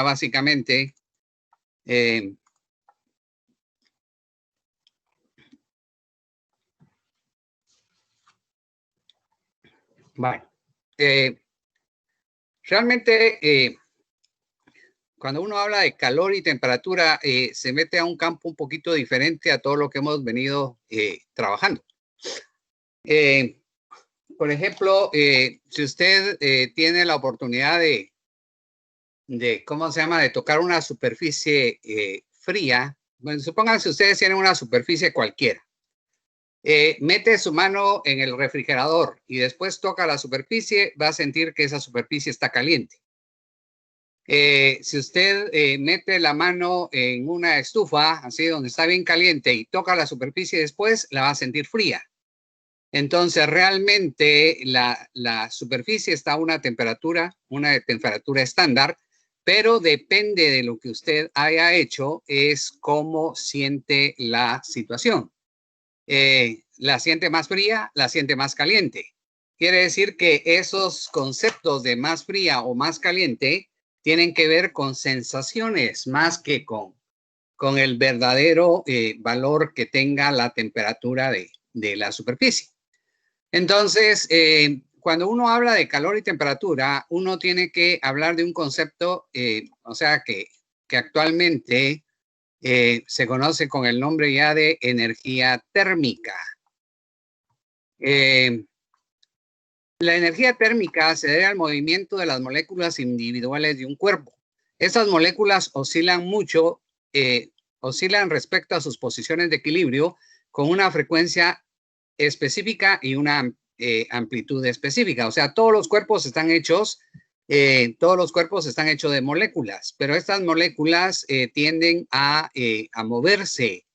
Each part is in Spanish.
básicamente bueno, realmente cuando uno habla de calor y temperatura, se mete a un campo un poquito diferente a todo lo que hemos venido trabajando. Por ejemplo, si usted tiene la oportunidad ¿cómo se llama?, de tocar una superficie fría, bueno, supónganse ustedes tienen una superficie cualquiera. Mete su mano en el refrigerador y después toca la superficie, va a sentir que esa superficie está caliente. Si usted mete la mano en una estufa, así donde está bien caliente, y toca la superficie después, la va a sentir fría. Entonces, realmente la superficie está a una temperatura estándar, pero depende de lo que usted haya hecho, es cómo siente la situación. La siente más fría, la siente más caliente. Quiere decir que esos conceptos de más fría o más caliente tienen que ver con sensaciones más que con el verdadero valor que tenga la temperatura de la superficie. Entonces, cuando uno habla de calor y temperatura, uno tiene que hablar de un concepto, o sea, que actualmente se conoce con el nombre ya de energía térmica. La energía térmica se debe al movimiento de las moléculas individuales de un cuerpo. Estas moléculas oscilan mucho, oscilan respecto a sus posiciones de equilibrio con una frecuencia específica y una amplitud específica. O sea, todos los cuerpos están hechos de moléculas, pero estas moléculas tienden a moverse.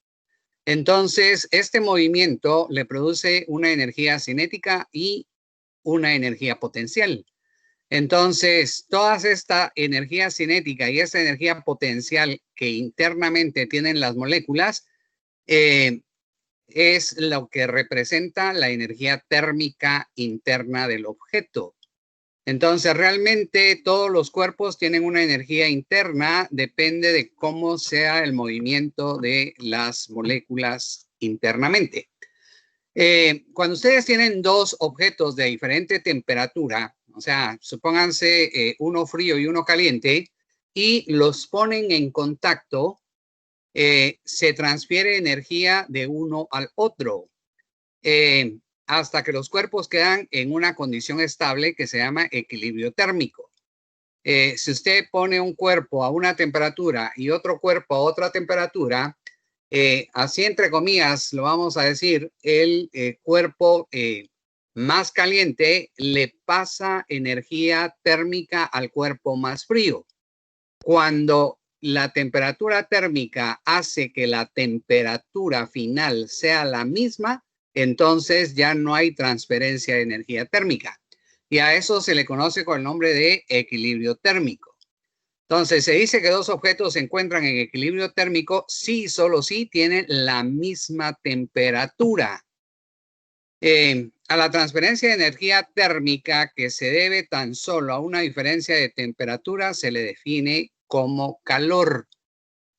Entonces, este movimiento le produce una energía cinética y una energía potencial. Entonces, toda esta energía cinética y esta energía potencial que internamente tienen las moléculas es lo que representa la energía térmica interna del objeto. Entonces, realmente todos los cuerpos tienen una energía interna, depende de cómo sea el movimiento de las moléculas internamente. Cuando ustedes tienen dos objetos de diferente temperatura, o sea, supónganse uno frío y uno caliente, y los ponen en contacto, se transfiere energía de uno al otro hasta que los cuerpos quedan en una condición estable que se llama equilibrio térmico. Si usted pone un cuerpo a una temperatura y otro cuerpo a otra temperatura, así entre comillas lo vamos a decir, el cuerpo más caliente le pasa energía térmica al cuerpo más frío. Cuando la temperatura térmica hace que la temperatura final sea la misma, entonces ya no hay transferencia de energía térmica. Y a eso se le conoce con el nombre de equilibrio térmico. Entonces, se dice que dos objetos se encuentran en equilibrio térmico si, solo si, tienen la misma temperatura. A la transferencia de energía térmica que se debe tan solo a una diferencia de temperatura se le define como calor.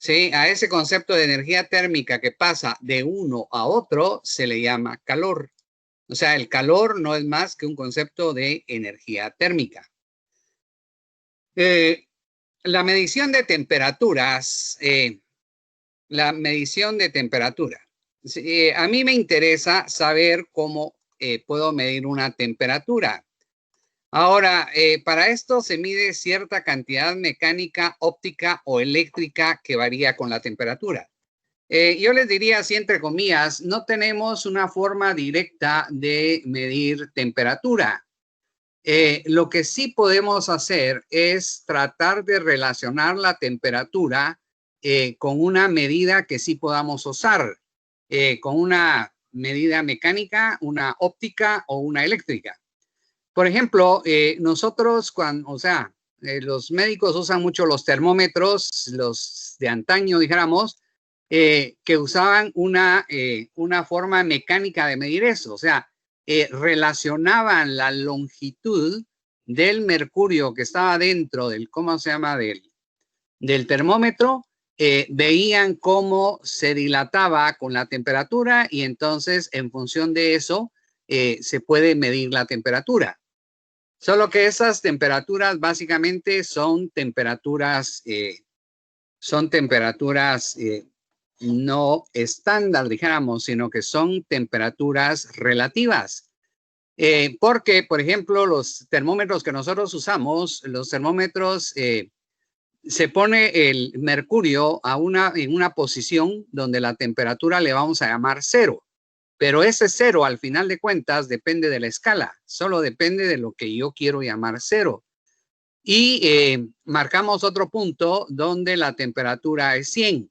¿Sí? A ese concepto de energía térmica que pasa de uno a otro se le llama calor. O sea, el calor no es más que un concepto de energía térmica. La medición de temperaturas, a mí me interesa saber cómo puedo medir una temperatura. Ahora, para esto se mide cierta cantidad mecánica, óptica o eléctrica que varía con la temperatura. Yo les diría así entre comillas, no tenemos una forma directa de medir temperatura. Lo que sí podemos hacer es tratar de relacionar la temperatura con una medida que sí podamos usar, con una medida mecánica, una óptica o una eléctrica. Por ejemplo, nosotros los médicos usan mucho los termómetros, los de antaño, dijéramos, que usaban una forma mecánica de medir eso. O sea, relacionaban la longitud del mercurio que estaba dentro del, del termómetro, veían cómo se dilataba con la temperatura y entonces en función de eso se puede medir la temperatura. Solo que esas temperaturas básicamente son temperaturas no estándar, dijéramos, sino que son temperaturas relativas. Porque, por ejemplo, los termómetros que nosotros usamos, los termómetros, se pone el mercurio en una posición donde la temperatura le vamos a llamar 0. Pero ese 0, al final de cuentas, depende de la escala. Solo depende de lo que yo quiero llamar 0. Y marcamos otro punto donde la temperatura es 100.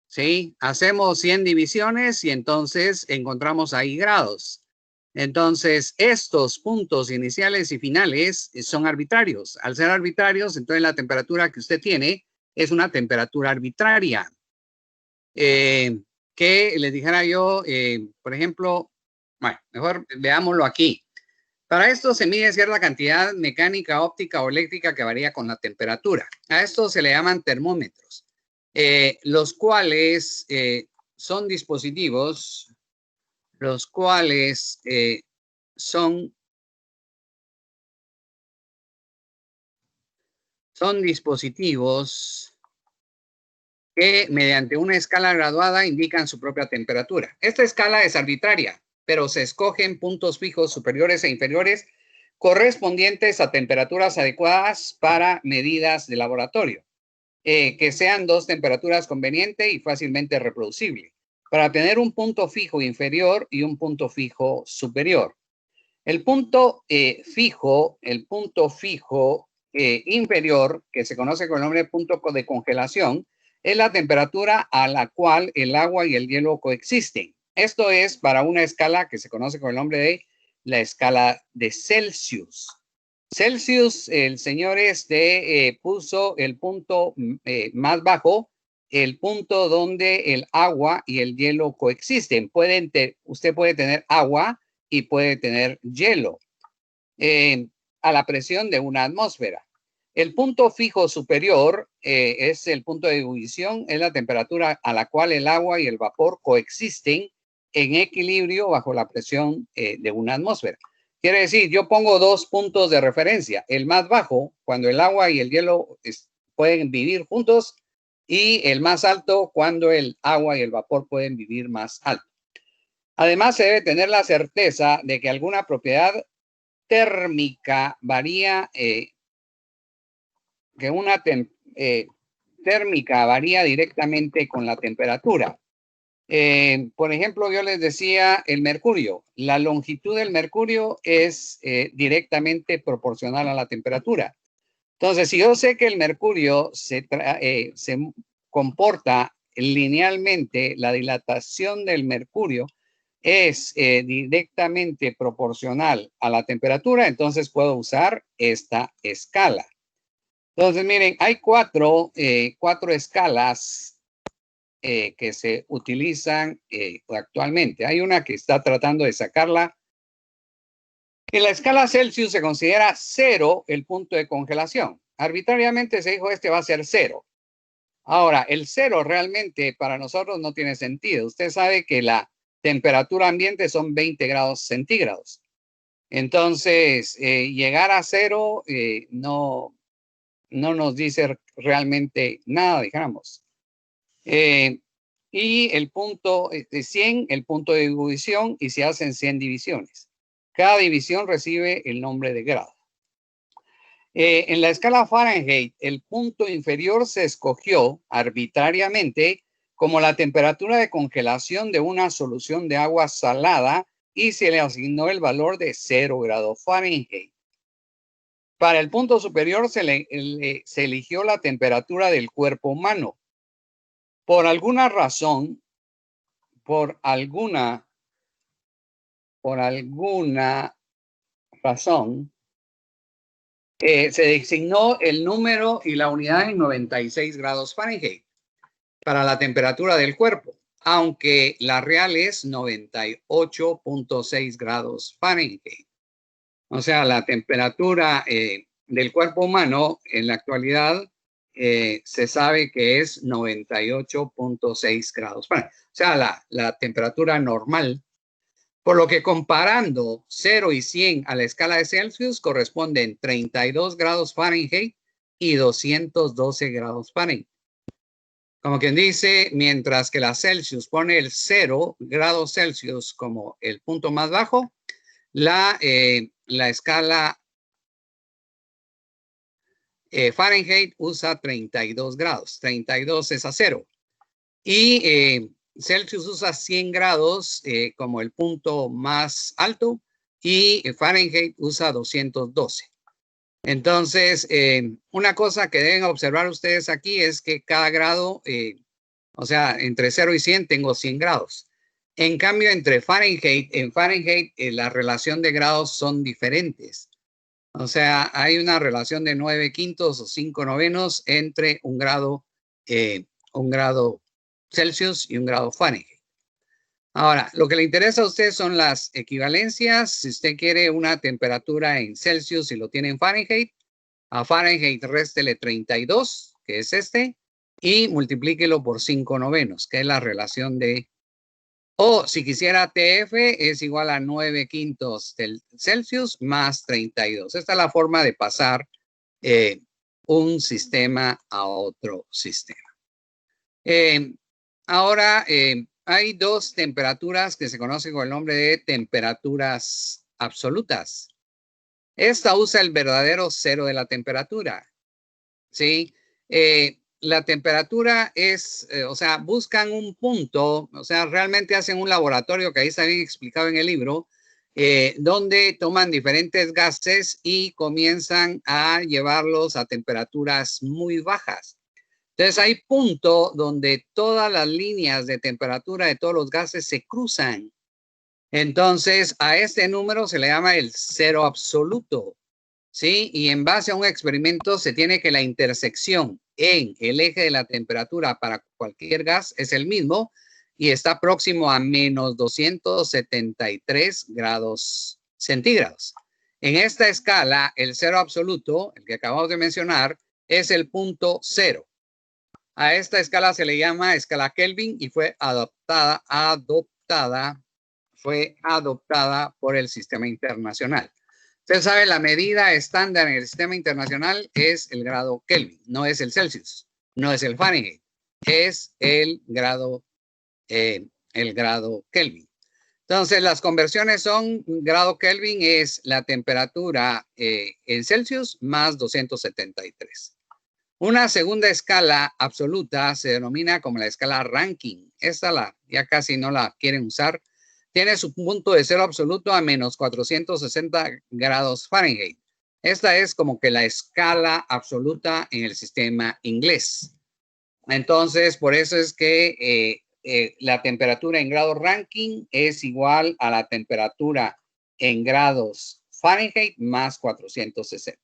¿Sí? Hacemos 100 divisiones y entonces encontramos ahí grados. Entonces, estos puntos iniciales y finales son arbitrarios. Al ser arbitrarios, entonces la temperatura que usted tiene es una temperatura arbitraria. Que les dijera yo, por ejemplo, bueno, mejor veámoslo aquí. Para esto se mide cierta cantidad mecánica, óptica o eléctrica que varía con la temperatura. A esto se le llaman termómetros, los cuales son dispositivos, los cuales son dispositivos que mediante una escala graduada indican su propia temperatura. Esta escala es arbitraria, pero se escogen puntos fijos superiores e inferiores correspondientes a temperaturas adecuadas para medidas de laboratorio, que sean dos temperaturas convenientes y fácilmente reproducibles, para tener un punto fijo inferior y un punto fijo superior. El punto fijo inferior, que se conoce con el nombre de punto de congelación, es la temperatura a la cual el agua y el hielo coexisten. Esto es para una escala que se conoce con el nombre de la escala de Celsius. Celsius, el señor puso el punto más bajo, el punto donde el agua y el hielo coexisten. Usted puede tener agua y puede tener hielo a la presión de una atmósfera. El punto fijo superior es el punto de ebullición, es la temperatura a la cual el agua y el vapor coexisten en equilibrio bajo la presión de una atmósfera. Quiere decir, yo pongo dos puntos de referencia. El más bajo, cuando el agua y el hielo pueden vivir juntos, y el más alto, cuando el agua y el vapor pueden vivir más alto. Además, se debe tener la certeza de que alguna propiedad térmica varía, térmica varía directamente con la temperatura. Por ejemplo, yo les decía el mercurio. La longitud del mercurio es directamente proporcional a la temperatura. Entonces, si yo sé que el mercurio se comporta linealmente, la dilatación del mercurio es directamente proporcional a la temperatura, entonces puedo usar esta escala. Entonces, miren, hay cuatro escalas que se utilizan actualmente. Hay una que está tratando de sacarla. En la escala Celsius se considera 0 el punto de congelación. Arbitrariamente se dijo va a ser 0. Ahora, el 0 realmente para nosotros no tiene sentido. Usted sabe que la temperatura ambiente son 20 grados centígrados. Entonces, llegar a 0 no nos dice realmente nada, digamos. Y el punto de 100, el punto de ebullición, y se hacen 100 divisiones. Cada división recibe el nombre de grado. En la escala Fahrenheit, el punto inferior se escogió arbitrariamente como la temperatura de congelación de una solución de agua salada y se le asignó el valor de 0 grados Fahrenheit. Para el punto superior se eligió la temperatura del cuerpo humano. Por alguna razón, se designó el número y la unidad en 96 grados Fahrenheit para la temperatura del cuerpo, aunque la real es 98.6 grados Fahrenheit. O sea, la temperatura del cuerpo humano en la actualidad se sabe que es 98.6 grados Fahrenheit. O sea, la temperatura normal. Por lo que comparando 0 y 100 a la escala de Celsius corresponden 32 grados Fahrenheit y 212 grados Fahrenheit. Como quien dice, mientras que la Celsius pone el 0 grados Celsius como el punto más bajo, la escala Fahrenheit usa 32 grados. 32 es a 0. Y Celsius usa 100 grados como el punto más alto y Fahrenheit usa 212. Entonces, una cosa que deben observar ustedes aquí es que cada grado, o sea, entre 0 y 100 tengo 100 grados. En cambio, en Fahrenheit la relación de grados son diferentes. O sea, hay una relación de 9/5 o 5/9 entre un grado Celsius y un grado Fahrenheit. Ahora, lo que le interesa a usted son las equivalencias. Si usted quiere una temperatura en Celsius y lo tiene en Fahrenheit, a Fahrenheit réstele 32, que es este, y multiplíquelo por 5/9, que es la relación de... O si quisiera TF, es igual a 9/5 del Celsius más 32. Esta es la forma de pasar un sistema a otro sistema. Ahora, hay dos temperaturas que se conocen con el nombre de temperaturas absolutas. Esta usa el verdadero cero de la temperatura. ¿Sí? La temperatura es, o sea, buscan un punto, o sea, realmente hacen un laboratorio que ahí está bien explicado en el libro, donde toman diferentes gases y comienzan a llevarlos a temperaturas muy bajas. Entonces hay punto donde todas las líneas de temperatura de todos los gases se cruzan. Entonces a este número se le llama el cero absoluto, ¿sí? Y en base a un experimento se tiene que la intersección en el eje de la temperatura para cualquier gas es el mismo y está próximo a menos 273 grados centígrados. En esta escala, el cero absoluto, el que acabamos de mencionar, es el punto cero. A esta escala se le llama escala Kelvin y fue adoptada por el sistema internacional. Usted sabe, la medida estándar en el sistema internacional es el grado Kelvin, no es el Celsius, no es el Fahrenheit, es el grado Kelvin. Entonces, las conversiones son, grado Kelvin es la temperatura en Celsius más 273. Una segunda escala absoluta se denomina como la escala Rankine. Esta ya casi no la quieren usar. Tiene su punto de cero absoluto a menos 460 grados Fahrenheit. Esta es como que la escala absoluta en el sistema inglés. Entonces, por eso es que la temperatura en grado Rankine es igual a la temperatura en grados Fahrenheit más 460.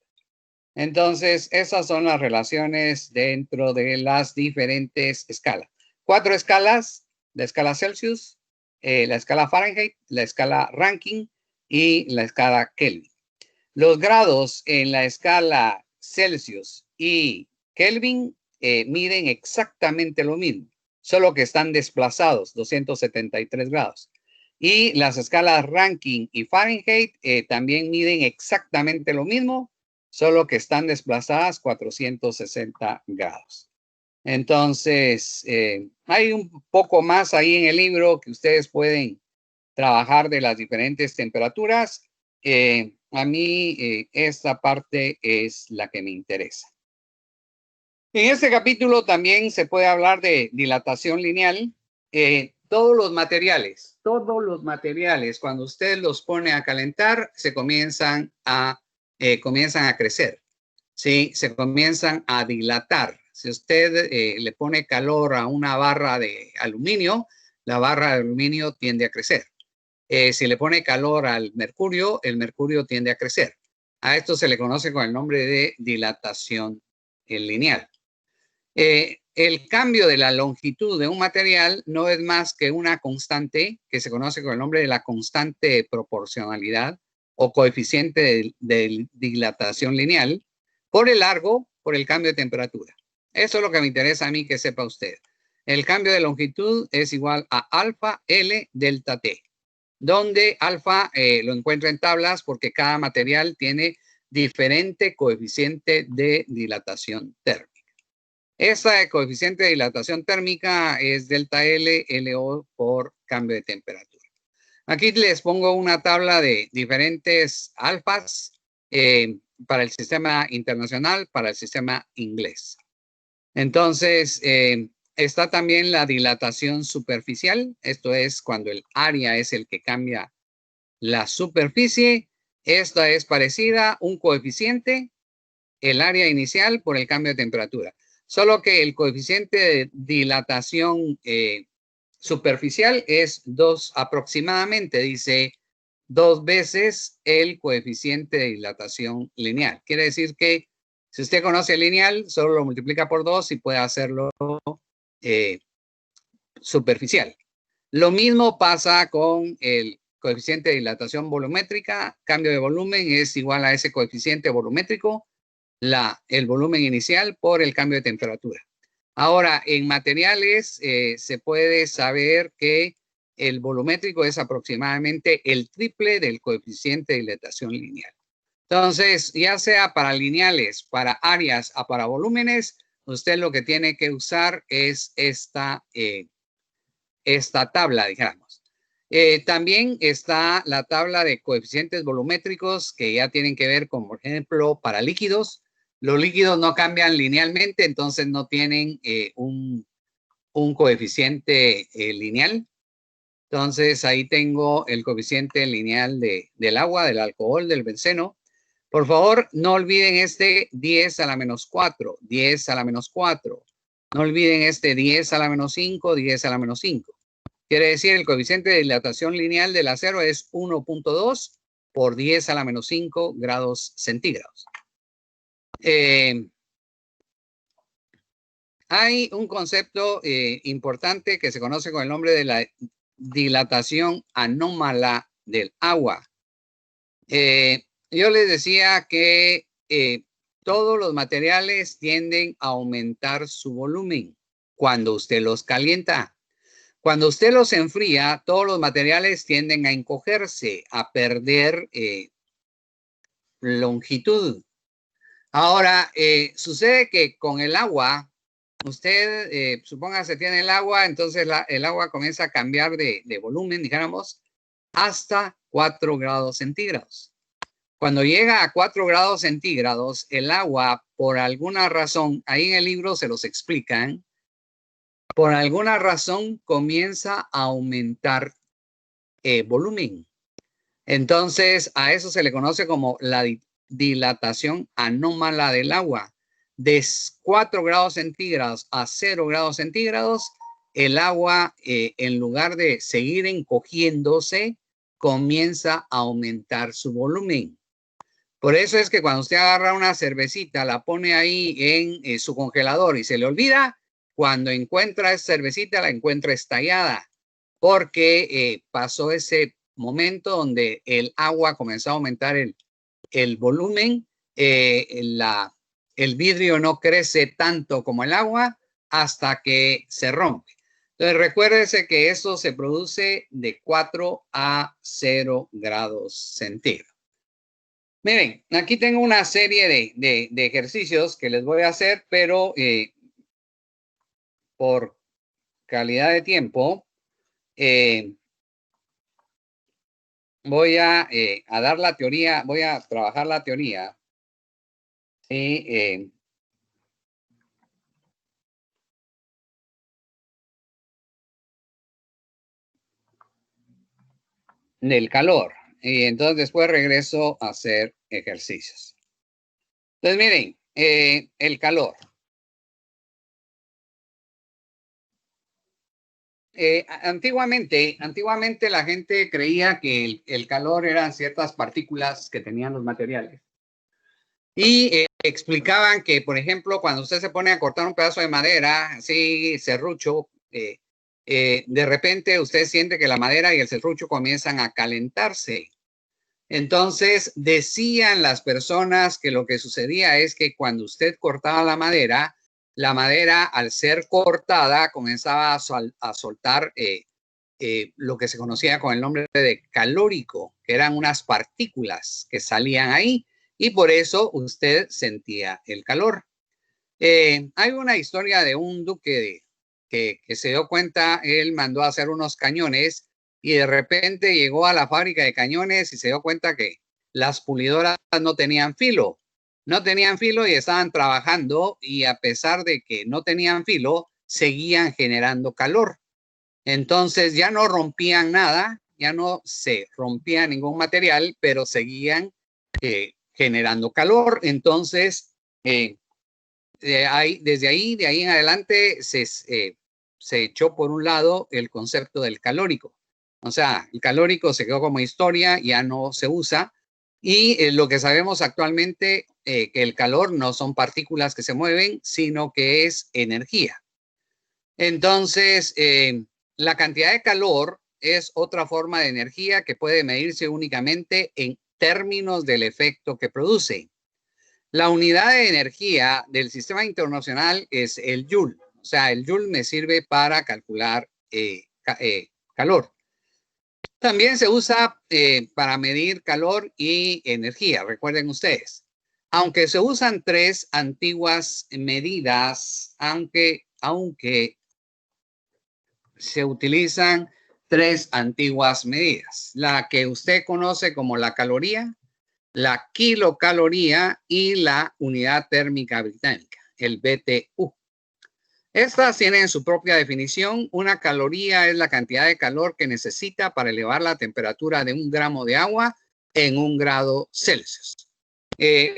Entonces, esas son las relaciones dentro de las diferentes escalas. 4 escalas: la escala Celsius, la escala Fahrenheit, la escala Rankine y la escala Kelvin. Los grados en la escala Celsius y Kelvin miden exactamente lo mismo, solo que están desplazados 273 grados. Y las escalas Rankine y Fahrenheit también miden exactamente lo mismo, solo que están desplazadas 460 grados. Entonces, hay un poco más ahí en el libro que ustedes pueden trabajar de las diferentes temperaturas. A mí esta parte es la que me interesa. En este capítulo también se puede hablar de dilatación lineal. Todos los materiales, cuando usted los pone a calentar, se comienzan a crecer, ¿sí? Se comienzan a dilatar. Si usted le pone calor a una barra de aluminio, la barra de aluminio tiende a crecer. Si le pone calor al mercurio, el mercurio tiende a crecer. A esto se le conoce con el nombre de dilatación lineal. El cambio de la longitud de un material no es más que una constante que se conoce con el nombre de la constante de proporcionalidad o coeficiente de dilatación lineal por el largo, por el cambio de temperatura. Eso es lo que me interesa a mí que sepa usted. El cambio de longitud es igual a alfa L delta T, donde alfa lo encuentro en tablas porque cada material tiene diferente coeficiente de dilatación térmica. Esta coeficiente de dilatación térmica es delta L, LO por cambio de temperatura. Aquí les pongo una tabla de diferentes alfas para el sistema internacional, para el sistema inglés. Entonces, está también la dilatación superficial. Esto es cuando el área es el que cambia la superficie. Esta es parecida, un coeficiente, el área inicial por el cambio de temperatura. Solo que el coeficiente de dilatación superficial es 2 aproximadamente, dice 2 veces el coeficiente de dilatación lineal. Quiere decir que si usted conoce el lineal, solo lo multiplica por 2 y puede hacerlo superficial. Lo mismo pasa con el coeficiente de dilatación volumétrica. Cambio de volumen es igual a ese coeficiente volumétrico, el volumen inicial por el cambio de temperatura. Ahora, en materiales se puede saber que el volumétrico es aproximadamente el triple del coeficiente de dilatación lineal. Entonces, ya sea para lineales, para áreas o para volúmenes, usted lo que tiene que usar es esta tabla, digamos. También está la tabla de coeficientes volumétricos que ya tienen que ver con, por ejemplo, para líquidos. Los líquidos no cambian linealmente, entonces no tienen un coeficiente lineal. Entonces ahí tengo el coeficiente lineal del agua, del alcohol, del benceno. Por favor, no olviden este 10 a la menos 4, 10 a la menos 4. No olviden este 10 a la menos 5, 10 a la menos 5. Quiere decir el coeficiente de dilatación lineal del acero es 1.2 por 10 a la menos 5 grados centígrados. Hay un concepto importante que se conoce con el nombre de la dilatación anómala del agua. Yo les decía que todos los materiales tienden a aumentar su volumen cuando usted los calienta. Cuando usted los enfría, todos los materiales tienden a encogerse, a perder longitud. Ahora, sucede que con el agua, usted, supóngase, tiene el agua, entonces el agua comienza a cambiar de volumen, digamos, hasta 4 grados centígrados. Cuando llega a 4 grados centígrados, el agua, por alguna razón, ahí en el libro se los explican, por alguna razón comienza a aumentar volumen. Entonces, a eso se le conoce como la dilatación anómala del agua. De 4 grados centígrados a 0 grados centígrados, el agua, en lugar de seguir encogiéndose, comienza a aumentar su volumen. Por eso es que cuando usted agarra una cervecita, la pone ahí en su congelador y se le olvida, cuando encuentra esa cervecita, la encuentra estallada, porque pasó ese momento donde el agua comenzó a aumentar el volumen, el vidrio no crece tanto como el agua hasta que se rompe. Entonces recuérdese que eso se produce de 4 a 0 grados centígrados. Miren, aquí tengo una serie de ejercicios que les voy a hacer, pero por calidad de tiempo, voy a dar la teoría, voy a trabajar la teoría. Del calor. Y entonces después regreso a hacer ejercicios. Entonces miren, el calor. Antiguamente la gente creía que el calor eran ciertas partículas que tenían los materiales. Y explicaban que, por ejemplo, cuando usted se pone a cortar un pedazo de madera, así serrucho, de repente usted siente que la madera y el serrucho comienzan a calentarse. Entonces decían las personas que lo que sucedía es que cuando usted cortaba la madera, la madera, al ser cortada, comenzaba a soltar lo que se conocía con el nombre de calórico, que eran unas partículas que salían ahí, y por eso usted sentía el calor. Hay una historia de un duque que se dio cuenta, él mandó a hacer unos cañones y de repente llegó a la fábrica de cañones y se dio cuenta que las pulidoras no tenían filo. No tenían filo y estaban trabajando, y a pesar de que no tenían filo, seguían generando calor. Entonces ya no rompían nada, ya no se rompía ningún material, pero seguían generando calor. Entonces, de ahí en adelante se echó por un lado el concepto del calórico. O sea, el calórico se quedó como historia, ya no se usa. Y lo que sabemos actualmente, que el calor no son partículas que se mueven, sino que es energía. Entonces, la cantidad de calor es otra forma de energía que puede medirse únicamente en términos del efecto que produce. La unidad de energía del sistema internacional es el Joule. O sea, el Joule me sirve para calcular calor. También se usa para medir calor y energía, recuerden ustedes. Aunque se usan tres antiguas medidas, aunque se utilizan tres antiguas medidas. La que usted conoce como la caloría, la kilocaloría y la unidad térmica británica, el BTU. Estas tienen su propia definición. Una caloría es la cantidad de calor que necesita para elevar la temperatura de 1 gramo de agua en 1 grado Celsius.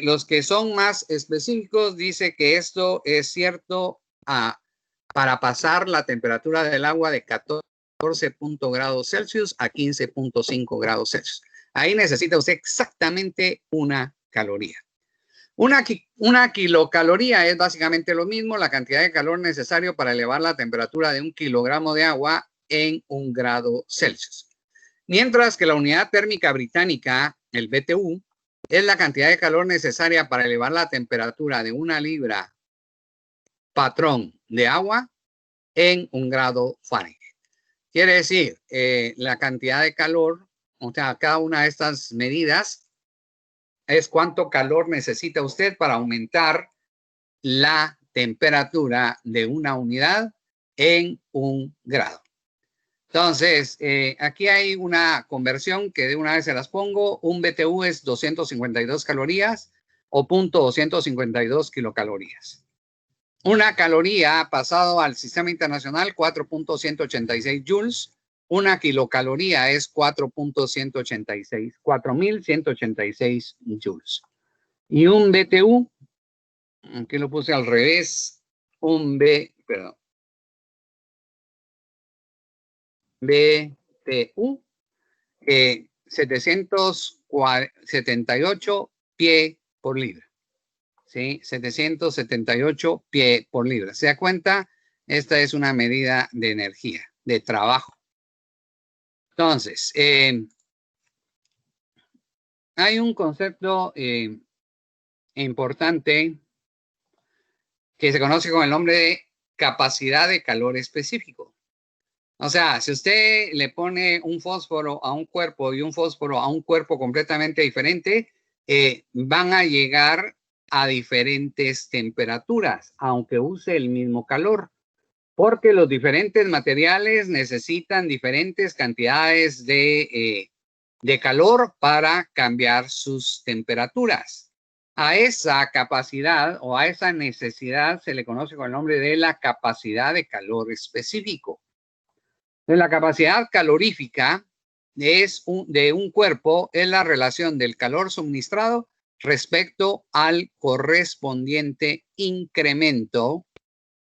Los que son más específicos dice que esto es cierto para pasar la temperatura del agua de 14 grados Celsius a 15.5 grados Celsius. Ahí necesita usted exactamente una caloría. Una kilocaloría es básicamente lo mismo, la cantidad de calor necesario para elevar la temperatura de 1 kilogramo de agua en 1 grado Celsius. Mientras que la unidad térmica británica, el BTU, es la cantidad de calor necesaria para elevar la temperatura de 1 libra patrón de agua en 1 grado Fahrenheit. Quiere decir, la cantidad de calor, o sea, cada una de estas medidas es cuánto calor necesita usted para aumentar la temperatura de una unidad en 1 grado. Entonces, aquí hay una conversión que de una vez se las pongo. Un BTU es 252 calorías o 0.252 kilocalorías. Una caloría pasado al sistema internacional, 4.186 joules. Una kilocaloría es 4.186 joules. Y un BTU, aquí lo puse al revés, BTU, 778 pie por libra. ¿Sí? 778 pie por libra. ¿Se da cuenta? Esta es una medida de energía, de trabajo. Entonces, hay un concepto importante que se conoce con el nombre de capacidad de calor específico. O sea, si usted le pone un fósforo a un cuerpo y un fósforo a un cuerpo completamente diferente, van a llegar a diferentes temperaturas, aunque use el mismo calor, porque los diferentes materiales necesitan diferentes cantidades de calor para cambiar sus temperaturas. A esa capacidad o a esa necesidad se le conoce con el nombre de la capacidad de calor específico. La capacidad calorífica de un cuerpo es la relación del calor suministrado respecto al correspondiente incremento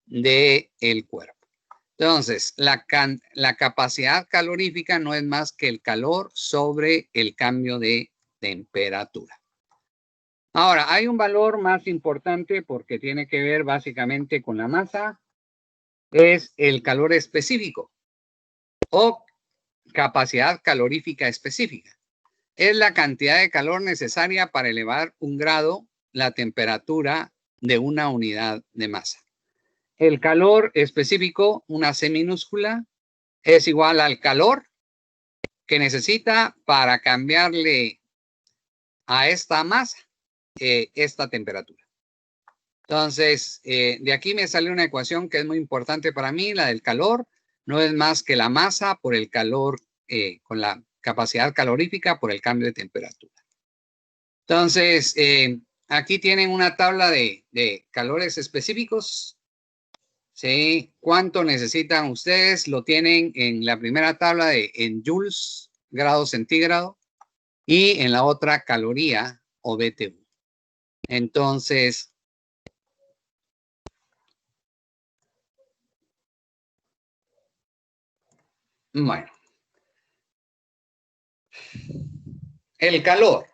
del cuerpo. Entonces, la capacidad calorífica no es más que el calor sobre el cambio de temperatura. Ahora, hay un valor más importante porque tiene que ver básicamente con la masa, es el calor específico o capacidad calorífica específica. Es la cantidad de calor necesaria para elevar 1 grado la temperatura de una unidad de masa. El calor específico, una C minúscula, es igual al calor que necesita para cambiarle a esta masa esta temperatura. Entonces, de aquí me sale una ecuación que es muy importante para mí, la del calor. No es más que la masa por el calor, con la capacidad calorífica por el cambio de temperatura. Entonces, aquí tienen una tabla de calores específicos. ¿Sí? ¿Cuánto necesitan ustedes? Lo tienen en la primera tabla en joules, grado centígrado, y en la otra caloría o BTU. Entonces, bueno, el calor.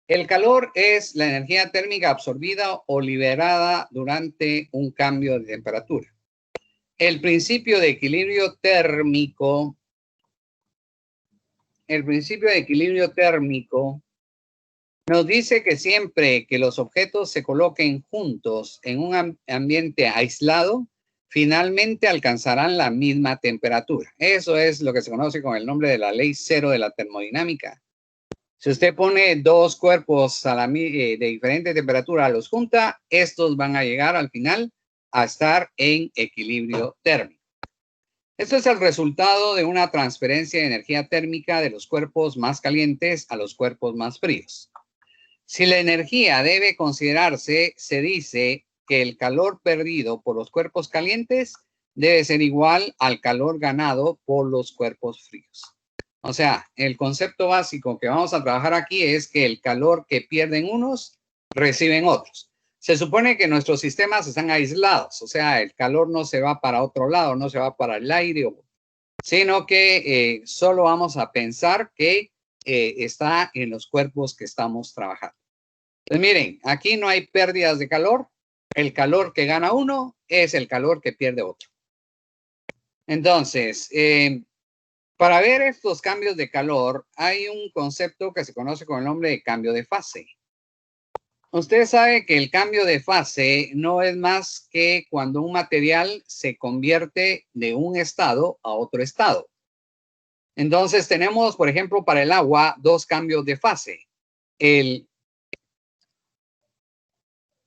El calor es la energía térmica absorbida o liberada durante un cambio de temperatura. El principio de equilibrio térmico, nos dice que siempre que los objetos se coloquen juntos en un ambiente aislado, finalmente alcanzarán la misma temperatura. Eso es lo que se conoce con el nombre de la ley cero de la termodinámica. Si usted pone dos cuerpos de diferente temperatura, los junta, estos van a llegar al final a estar en equilibrio térmico. Esto es el resultado de una transferencia de energía térmica de los cuerpos más calientes a los cuerpos más fríos. Si la energía debe considerarse, se dice que el calor perdido por los cuerpos calientes debe ser igual al calor ganado por los cuerpos fríos. O sea, el concepto básico que vamos a trabajar aquí es que el calor que pierden unos, reciben otros. Se supone que nuestros sistemas están aislados, o sea, el calor no se va para otro lado, no se va para el aire, sino que solo vamos a pensar que está en los cuerpos que estamos trabajando. Pues miren, aquí no hay pérdidas de calor. El calor que gana uno es el calor que pierde otro. Entonces, para ver estos cambios de calor, hay un concepto que se conoce con el nombre de cambio de fase. Usted sabe que el cambio de fase no es más que cuando un material se convierte de un estado a otro estado. Entonces tenemos, por ejemplo, para el agua, dos cambios de fase.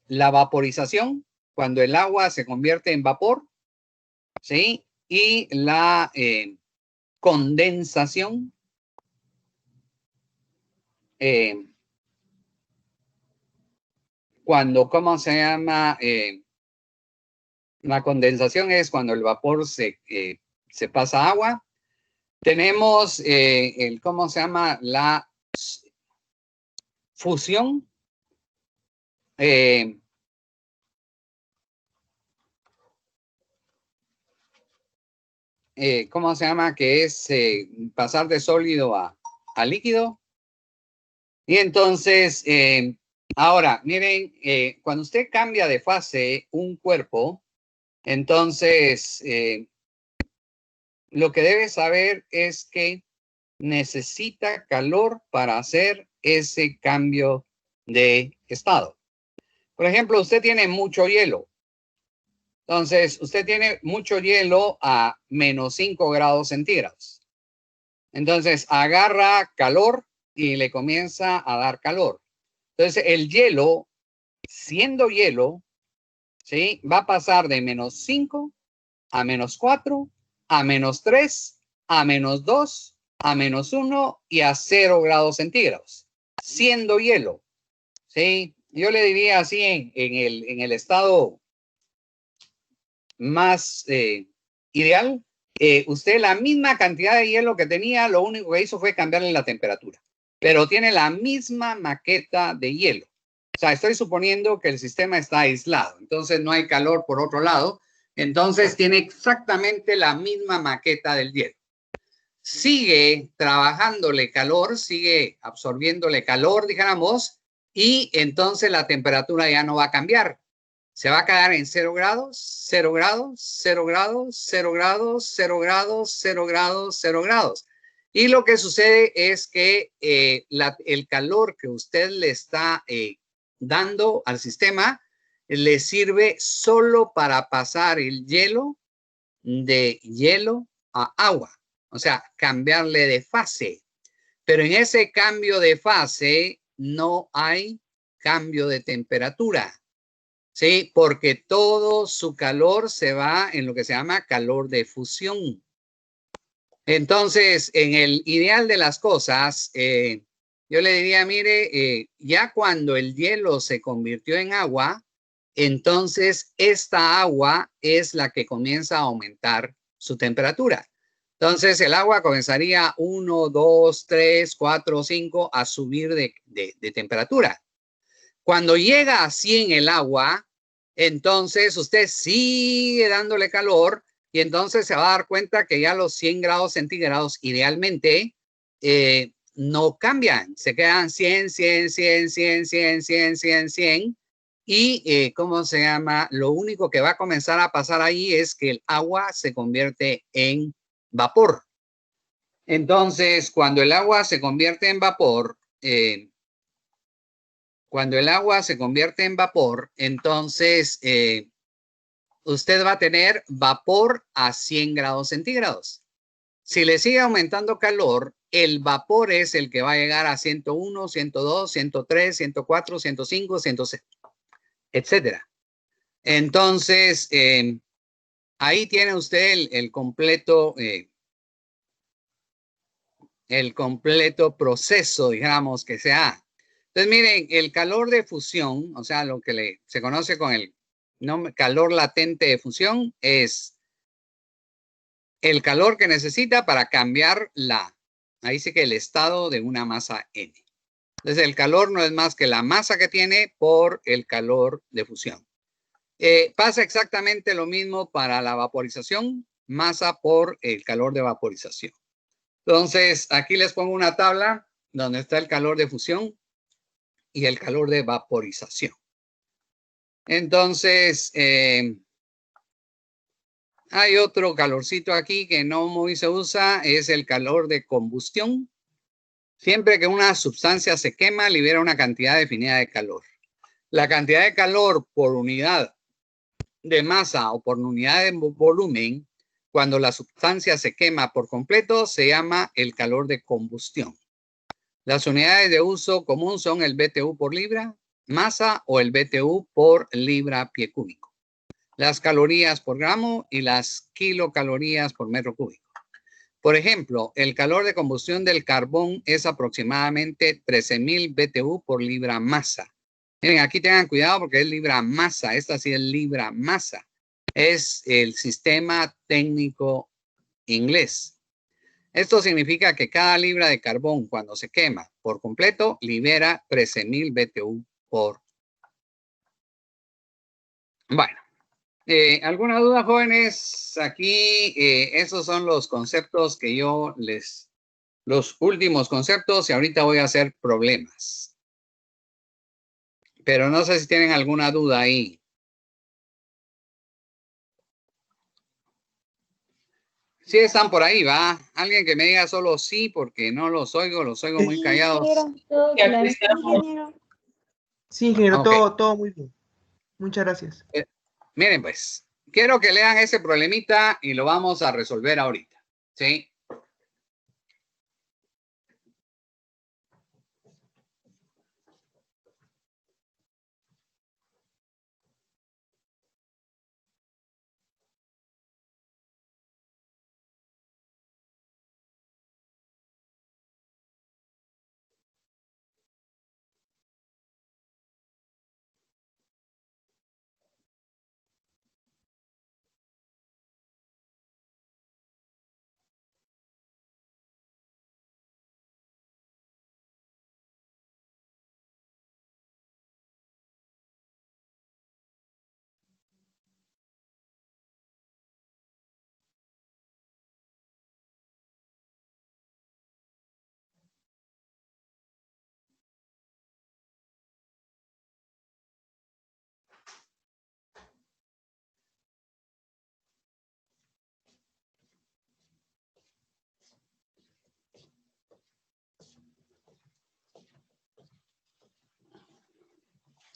La vaporización, cuando el agua se convierte en vapor, ¿sí? Y la condensación, cuando, ¿cómo se llama? La condensación es cuando el vapor se pasa a agua. Tenemos ¿cómo se llama? La fusión. ¿Cómo se llama? Que es pasar de sólido a líquido. Y entonces, ahora, miren, cuando usted cambia de fase un cuerpo, entonces, lo que debe saber es que necesita calor para hacer ese cambio de estado. Por ejemplo, usted tiene mucho hielo. Entonces, usted tiene mucho hielo a menos 5 grados centígrados. Entonces, agarra calor y le comienza a dar calor. Entonces, el hielo, siendo hielo, ¿sí? Va a pasar de menos 5 a menos 4, a menos 3, a menos 2, a menos 1 y a 0 grados centígrados, siendo hielo. ¿Sí? Yo le diría así en el estado más ideal, usted la misma cantidad de hielo que tenía, lo único que hizo fue cambiarle la temperatura, pero tiene la misma maqueta de hielo. O sea, estoy suponiendo que el sistema está aislado, entonces no hay calor por otro lado, entonces tiene exactamente la misma maqueta del hielo. Sigue trabajándole calor, sigue absorbiéndole calor, dijéramos, y entonces la temperatura ya no va a cambiar. Se va a quedar en 0 grados, 0 grados, 0 grados, 0 grados, 0 grados, 0 grados, 0 grados. Y lo que sucede es que el calor que usted le está dando al sistema le sirve solo para pasar el hielo de hielo a agua. O sea, cambiarle de fase. Pero en ese cambio de fase no hay cambio de temperatura. ¿Sí? Porque todo su calor se va en lo que se llama calor de fusión. Entonces, en el ideal de las cosas, yo le diría, mire, ya cuando el hielo se convirtió en agua, entonces esta agua es la que comienza a aumentar su temperatura. Entonces el agua comenzaría 1, 2, 3, 4, 5 a subir de temperatura. Cuando llega a 100 el agua, entonces usted sigue dándole calor y entonces se va a dar cuenta que ya los 100 grados centígrados idealmente no cambian. Se quedan 100, 100, 100, 100, 100, 100, 100, 100. Y, ¿cómo se llama? Lo único que va a comenzar a pasar ahí es que el agua se convierte en vapor. Entonces, cuando el agua se convierte en vapor, entonces usted va a tener vapor a 100 grados centígrados. Si le sigue aumentando calor, el vapor es el que va a llegar a 101, 102, 103, 104, 105, 106, etcétera. Entonces, ahí tiene usted el completo proceso, digamos, que se da. Entonces, miren, el calor de fusión, o sea, lo que se conoce con el nombre calor latente de fusión, es el calor que necesita para cambiar ahí sí que el estado de una masa N. Entonces, el calor no es más que la masa que tiene por el calor de fusión. Pasa exactamente lo mismo para la vaporización, masa por el calor de vaporización. Entonces, aquí les pongo una tabla donde está el calor de fusión y el calor de vaporización. Entonces, hay otro calorcito aquí que no muy se usa, es el calor de combustión. Siempre que una sustancia se quema, libera una cantidad definida de calor. La cantidad de calor por unidad de masa o por unidad de volumen, cuando la sustancia se quema por completo, se llama el calor de combustión. Las unidades de uso común son el BTU por libra masa o el BTU por libra pie cúbico. Las calorías por gramo y las kilocalorías por metro cúbico. Por ejemplo, el calor de combustión del carbón es aproximadamente 13,000 BTU por libra masa. Miren, aquí tengan cuidado porque es libra masa. Esta sí es libra masa. Es el sistema técnico inglés. Esto significa que cada libra de carbón, cuando se quema por completo, libera 13,000 BTU por. Bueno, ¿alguna duda, jóvenes? Aquí, esos son los conceptos que yo los últimos conceptos, y ahorita voy a hacer problemas. Pero no sé si tienen alguna duda ahí. Sí están por ahí, ¿va? Alguien que me diga solo sí, porque no los oigo muy callados. Todo claro. Sí, ingeniero, Okay. todo muy bien. Muchas gracias. Miren, pues, quiero que lean ese problemita y lo vamos a resolver ahorita, ¿sí?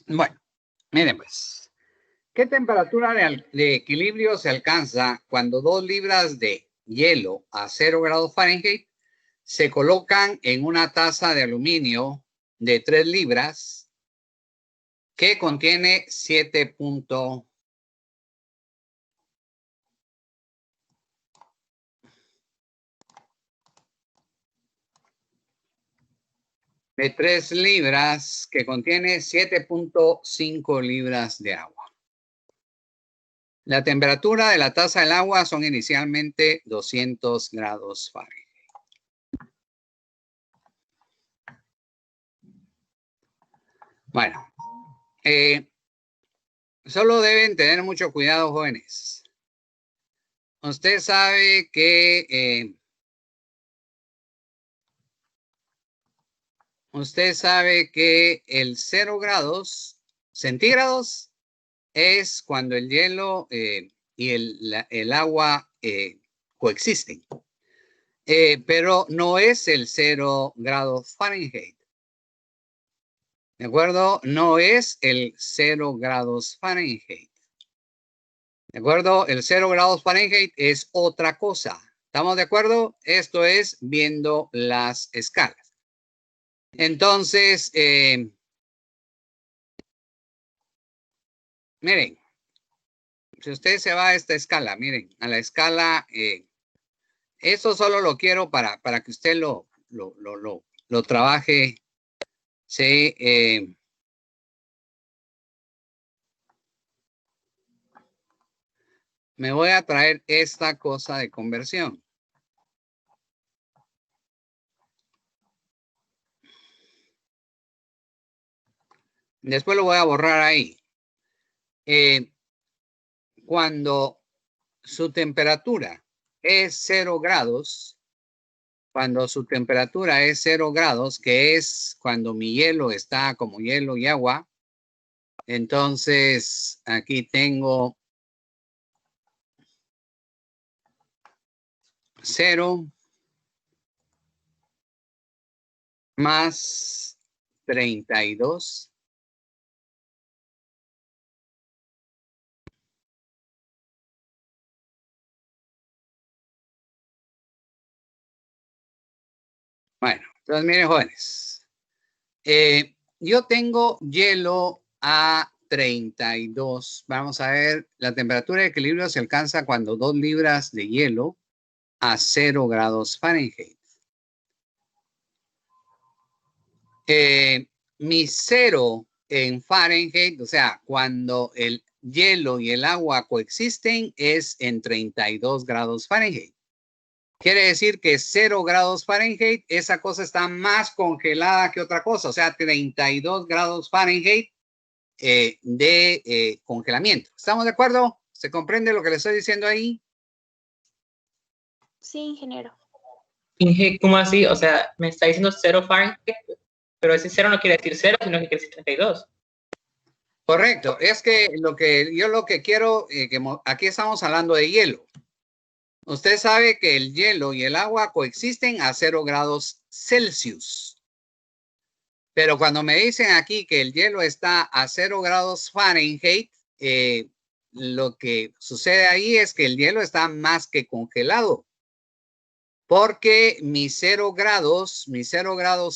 Bueno, miren pues. ¿Qué temperatura de equilibrio se alcanza cuando 2 libras de hielo a 0 grados Fahrenheit se colocan en una taza de aluminio de 3 libras que contiene 7. De 3 libras que contiene 7.5 libras de agua? La temperatura de la taza del agua son inicialmente 200 grados Fahrenheit. Bueno, solo deben tener mucho cuidado, jóvenes. Usted sabe que el 0 grados centígrados es cuando el hielo y el agua coexisten. Pero no es el 0 grados Fahrenheit. ¿De acuerdo? No es el 0 grados Fahrenheit. ¿De acuerdo? El 0 grados Fahrenheit es otra cosa. ¿Estamos de acuerdo? Esto es viendo las escalas. Entonces, miren, si usted se va a esta escala, miren, a la escala, esto solo lo quiero para que usted lo trabaje. Sí, me voy a traer esta cosa de conversión. Después lo voy a borrar ahí. Cuando su temperatura es 0 grados, que es cuando mi hielo está como hielo y agua, entonces aquí tengo 0 más 32. Bueno, entonces miren, jóvenes. Yo tengo hielo a 32. Vamos a ver, la temperatura de equilibrio se alcanza cuando 2 libras de hielo a 0 grados Fahrenheit. Mi 0 en Fahrenheit, o sea, cuando el hielo y el agua coexisten, es en 32 grados Fahrenheit. Quiere decir que 0 grados Fahrenheit, esa cosa está más congelada que otra cosa, o sea, 32 grados Fahrenheit de congelamiento. ¿Estamos de acuerdo? ¿Se comprende lo que le estoy diciendo ahí? Sí, ingeniero. ¿Cómo así? O sea, me está diciendo 0 Fahrenheit, pero ese 0 no quiere decir 0, sino que quiere decir 32. Correcto. Es que lo que quiero, aquí estamos hablando de hielo. Usted sabe que el hielo y el agua coexisten a 0 grados Celsius. Pero cuando me dicen aquí que el hielo está a 0 grados Fahrenheit, lo que sucede ahí es que el hielo está más que congelado. Porque mi 0 grados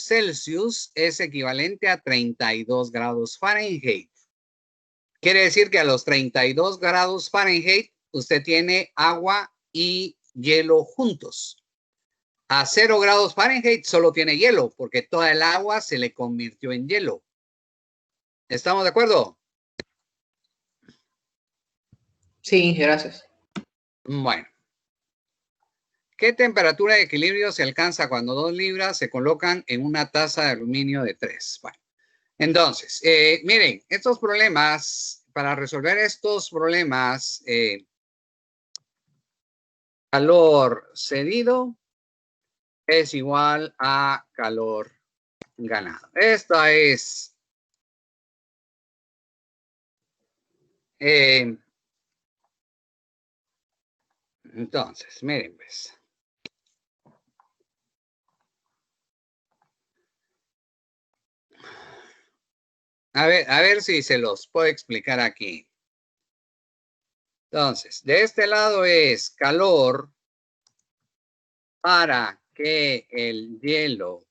Celsius es equivalente a 32 grados Fahrenheit. Quiere decir que a los 32 grados Fahrenheit usted tiene agua y hielo juntos. A 0 grados Fahrenheit solo tiene hielo porque toda el agua se le convirtió en hielo. ¿Estamos de acuerdo? Sí, gracias. Bueno. ¿Qué temperatura de equilibrio se alcanza cuando 2 libras se colocan en una taza de aluminio de 3? Bueno, entonces, miren, estos problemas, para resolver estos problemas, calor cedido es igual a calor ganado. Esta es entonces, miren, pues. A ver si se los puedo explicar aquí. Entonces, de este lado es calor para que el hielo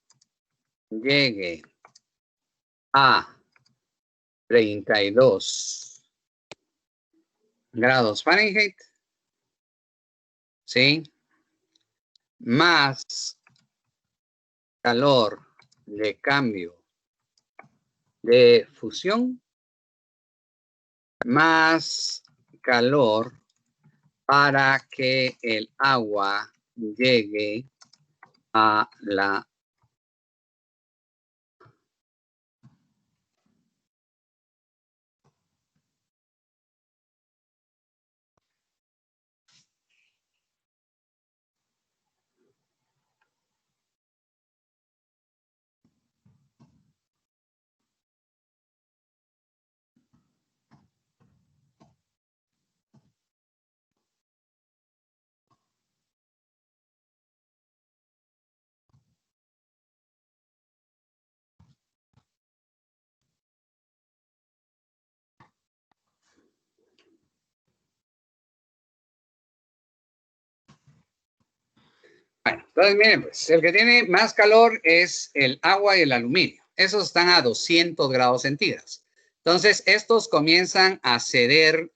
llegue a 32 grados Fahrenheit, ¿sí? Más calor de cambio de fusión, más calor para que el agua llegue a la Bueno, entonces miren, pues el que tiene más calor es el agua y el aluminio. Esos están a 200 grados centígrados. Entonces, estos comienzan a ceder,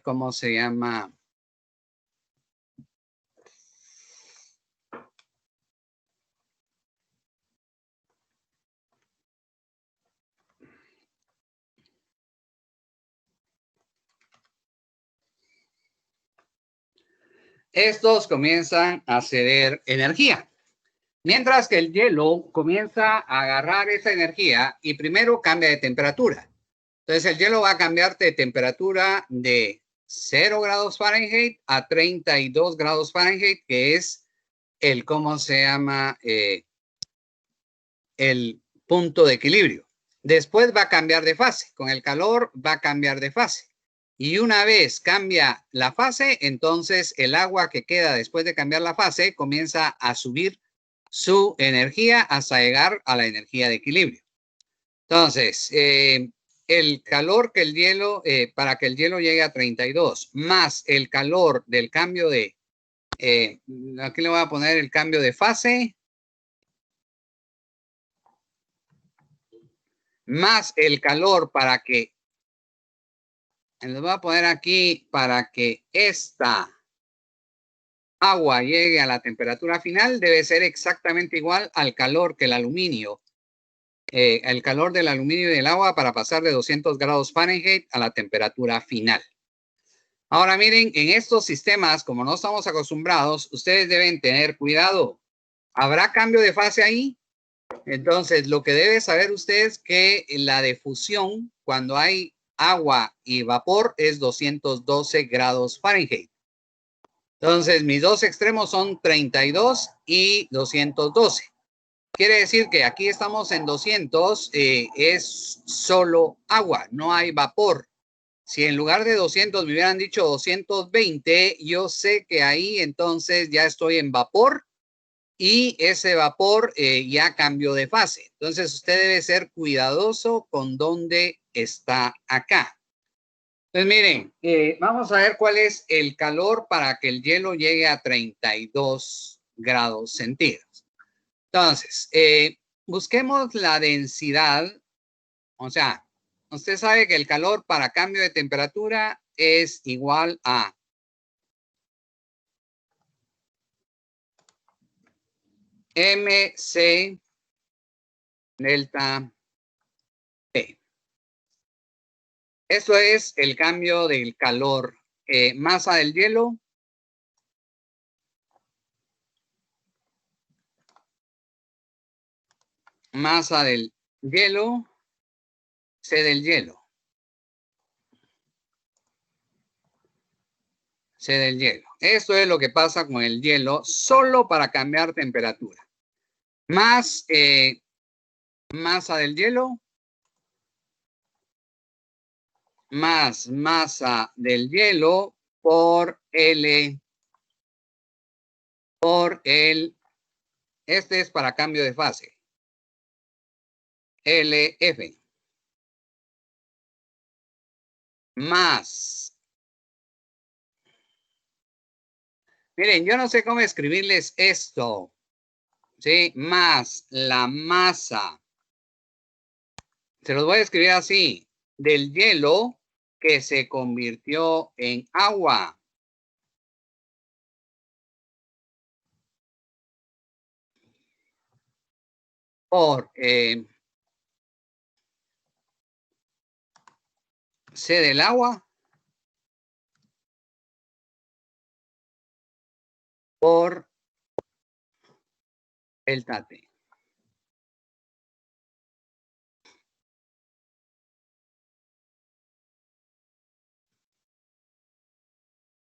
¿cómo se llama? Estos comienzan a ceder energía. Mientras que el hielo comienza a agarrar esa energía y primero cambia de temperatura. Entonces el hielo va a cambiar de temperatura de 0 grados Fahrenheit a 32 grados Fahrenheit, que es el, ¿cómo se llama? El punto de equilibrio. Después va a cambiar de fase. Con el calor va a cambiar de fase. Y una vez cambia la fase, entonces el agua que queda después de cambiar la fase comienza a subir su energía hasta llegar a la energía de equilibrio. Entonces, el calor que el hielo, para que el hielo llegue a 32, más el calor del cambio de, aquí le voy a poner el cambio de fase, más el calor para que, les voy a poner aquí, para que esta agua llegue a la temperatura final, debe ser exactamente igual al calor que el aluminio, el calor del aluminio y del agua para pasar de 200 grados Fahrenheit a la temperatura final. Ahora miren, en estos sistemas, como no estamos acostumbrados, ustedes deben tener cuidado. ¿Habrá cambio de fase ahí? Entonces, lo que debe saber usted es que la de fusión, cuando hay agua y vapor, es 212 grados Fahrenheit. Entonces, mis dos extremos son 32 y 212. Quiere decir que aquí estamos en 200, es solo agua, no hay vapor. Si en lugar de 200 me hubieran dicho 220, yo sé que ahí entonces ya estoy en vapor y ese vapor ya cambió de fase. Entonces usted debe ser cuidadoso con dónde está acá. Entonces miren, vamos a ver cuál es el calor para que el hielo llegue a 32 grados centígrados. Entonces, busquemos la densidad, o sea, usted sabe que el calor para cambio de temperatura es igual a MC delta T. Eso es el cambio del calor. Masa del hielo. Masa del hielo. C del hielo. C del hielo. Esto es lo que pasa con el hielo solo para cambiar temperatura. Más masa del hielo. Más masa del hielo por L por el, este es para cambio de fase, LF. más. Miren, yo no sé cómo escribirles esto. ¿Sí? Más la masa. Se los voy a escribir así. Del hielo que se convirtió en agua. Por C del agua. Por delta T.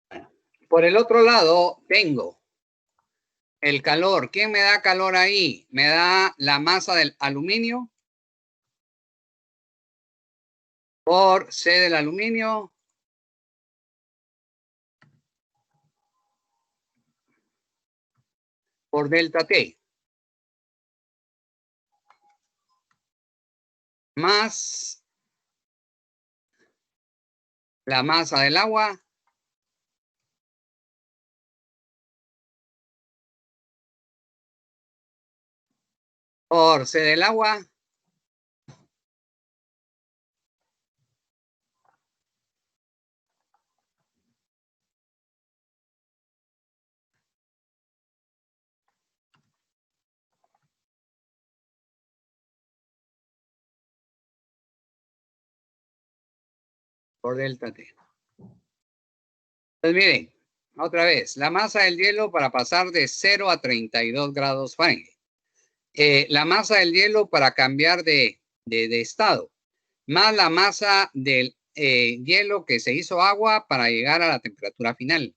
Bueno, por el otro lado tengo el calor. ¿Quién me da calor ahí? Me da la masa del aluminio por C del aluminio por delta T. Más la masa del agua por C del agua por delta T. Pues miren, otra vez, la masa del hielo para pasar de 0 a 32 grados Fahrenheit. La masa del hielo para cambiar de estado, más la masa del hielo que se hizo agua para llegar a la temperatura final.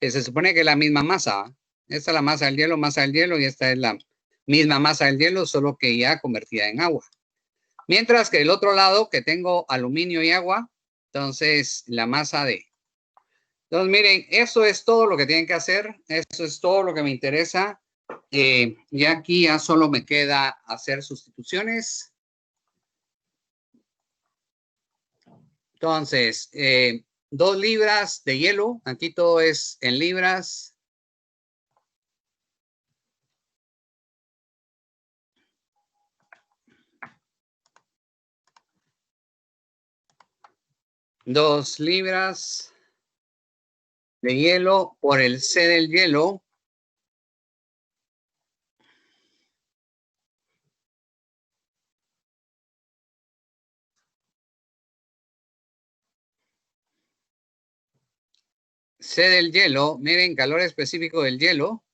Que se supone que es la misma masa. Esta es la masa del hielo, y esta es la misma masa del hielo, solo que ya convertida en agua. Mientras que el otro lado, que tengo aluminio y agua, entonces la masa de... Entonces, miren, eso es todo lo que tienen que hacer. Eso es todo lo que me interesa. Y aquí ya solo me queda hacer sustituciones. Entonces, 2 libras de hielo. Aquí todo es en libras. Dos libras de hielo por el C del hielo. C del hielo, miren, calor específico del hielo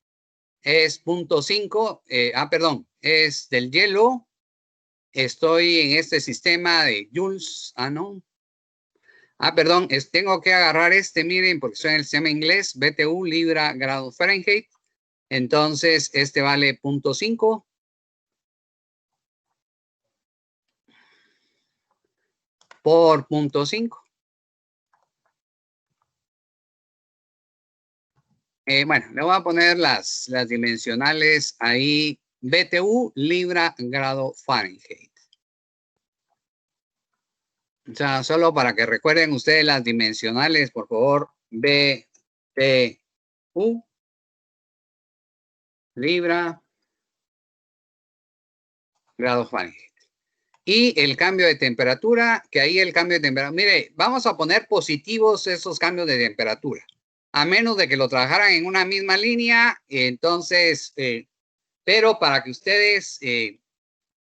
es 0.5. Perdón, es del hielo. Estoy en este sistema de joules. No. Perdón, tengo que agarrar miren, porque estoy en el sistema inglés, BTU, libra, grado Fahrenheit. Entonces, este vale 0.5. Por 0.5. Bueno, le voy a poner las dimensionales ahí. BTU, libra, grado Fahrenheit. O sea, solo para que recuerden ustedes las dimensionales, por favor. BTU, libra, grado Fahrenheit. Y el cambio de temperatura, que ahí el cambio de temperatura. Mire, vamos a poner positivos esos cambios de temperatura. A menos de que lo trabajaran en una misma línea, entonces, pero para que ustedes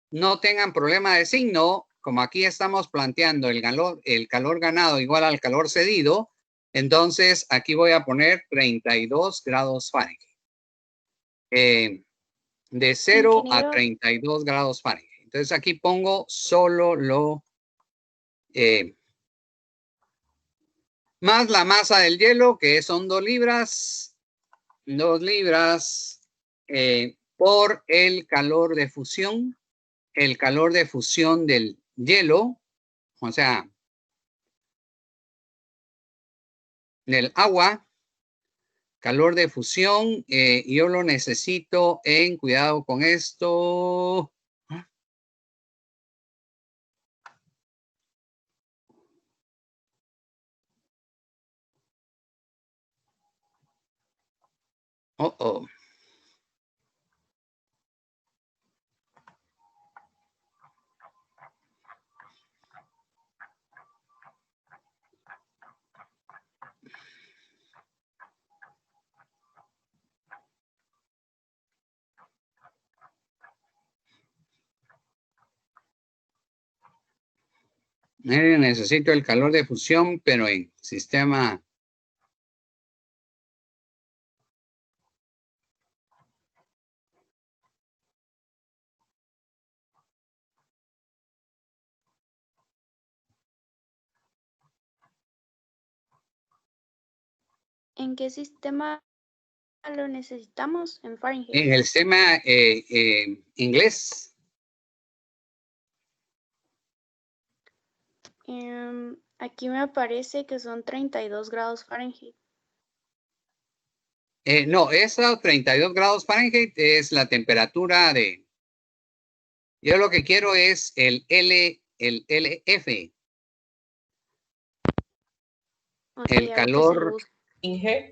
no tengan problema de signo, como aquí estamos planteando el calor ganado igual al calor cedido, entonces aquí voy a poner 32 grados Fahrenheit. De 0 a 32 grados Fahrenheit. Entonces aquí pongo solo lo más la masa del hielo, que son 2 libras. 2 libras por el calor de fusión. El calor de fusión del hielo, o sea, del agua, calor de fusión, yo lo necesito en, cuidado con esto, Oh. Necesito el calor de fusión, pero en sistema. ¿En qué sistema lo necesitamos? En Fahrenheit. En el sistema inglés. Aquí me aparece que son 32 grados Fahrenheit. No, esos 32 grados Fahrenheit es la temperatura de. Yo lo que quiero es el LF. El calor. Inge,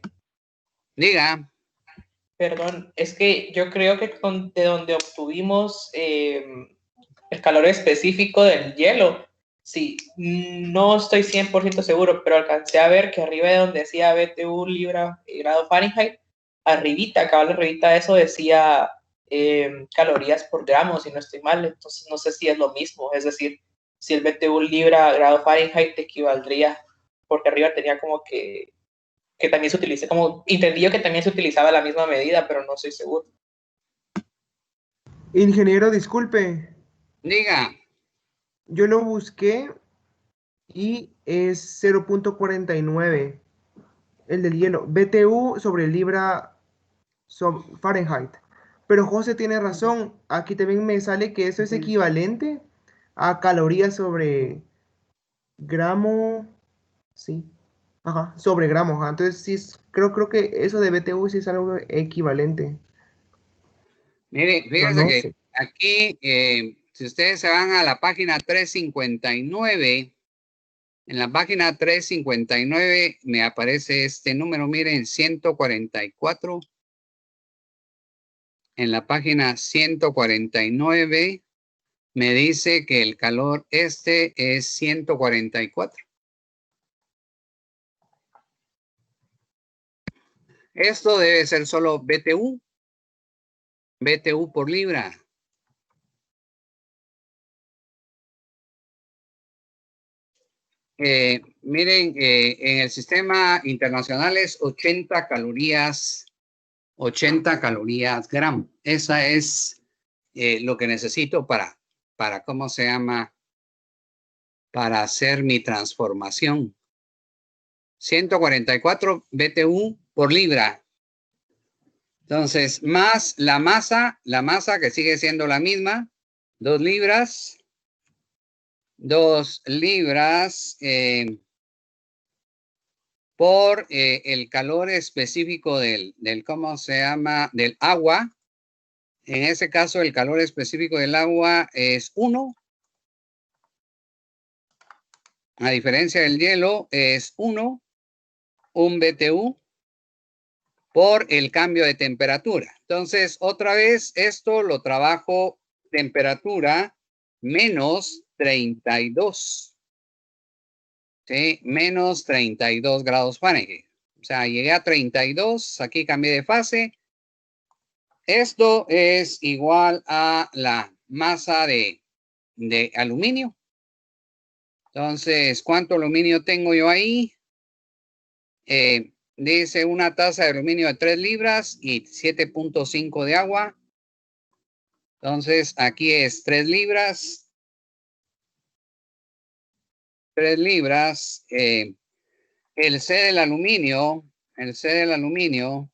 Diga. perdón, es que yo creo que de donde obtuvimos el calor específico del hielo, sí, no estoy 100% seguro, pero alcancé a ver que arriba de donde decía BTU libra grado Fahrenheit, arribita, arribita de eso decía calorías por gramo, si no estoy mal, entonces no sé si es lo mismo, es decir, si el BTU libra grado Fahrenheit equivaldría, porque arriba tenía como que también se utiliza, como entendí yo que también se utilizaba la misma medida, pero no estoy seguro. Ingeniero, disculpe. Diga. Yo lo busqué y es 0.49 el del hielo. BTU sobre libra Fahrenheit. Pero José tiene razón. Aquí también me sale que eso es equivalente a calorías sobre gramo. Sí. Ajá, sobre gramos. Ajá. Entonces sí, creo que eso de BTU sí es algo equivalente. Mire, Pero fíjense no que sé. aquí, si ustedes se van a la página 359, en la página 359 me aparece este número, miren, 144. En la página 149 me dice que el calor este es 144. Esto debe ser solo BTU. BTU por libra. Miren, en el sistema internacional es 80 calorías gramo. Esa es lo que necesito para, ¿cómo se llama? Para hacer mi transformación. 144 BTU por libra. Entonces, más la masa que sigue siendo la misma, 2 libras. 2 libras por el calor específico del, ¿cómo se llama? Del agua. En ese caso, el calor específico del agua es 1. A diferencia del hielo, es 1 BTU por el cambio de temperatura. Entonces, otra vez, esto lo trabajo temperatura menos 32. ¿Sí? Menos 32 grados Fahrenheit. O sea, llegué a 32, aquí cambié de fase. Esto es igual a la masa de aluminio. Entonces, ¿cuánto aluminio tengo yo ahí? Dice una taza de aluminio de 3 libras y 7.5 de agua. Entonces, aquí es 3 libras. 3 libras. El C del aluminio, el C del aluminio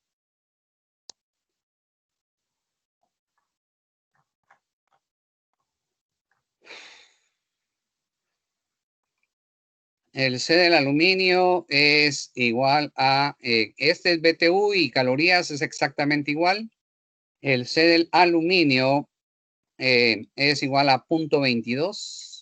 es igual a, este es BTU y calorías es exactamente igual. El C del aluminio es igual a 0.22.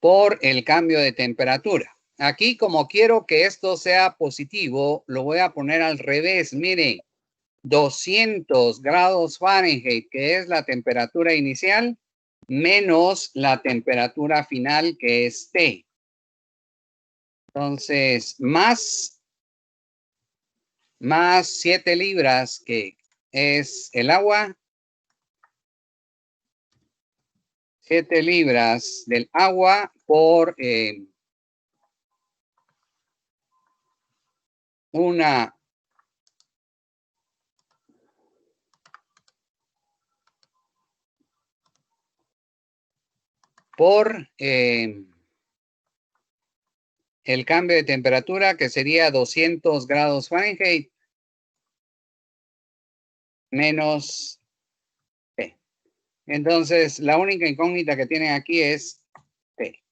por el cambio de temperatura. Aquí, como quiero que esto sea positivo, lo voy a poner al revés. Miren, 200 grados Fahrenheit, que es la temperatura inicial, menos la temperatura final, que es T. Entonces, más 7 libras, que es el agua. 7 libras del agua por una por el cambio de temperatura, que sería 200 grados Fahrenheit menos T. Entonces, la única incógnita que tienen aquí es T.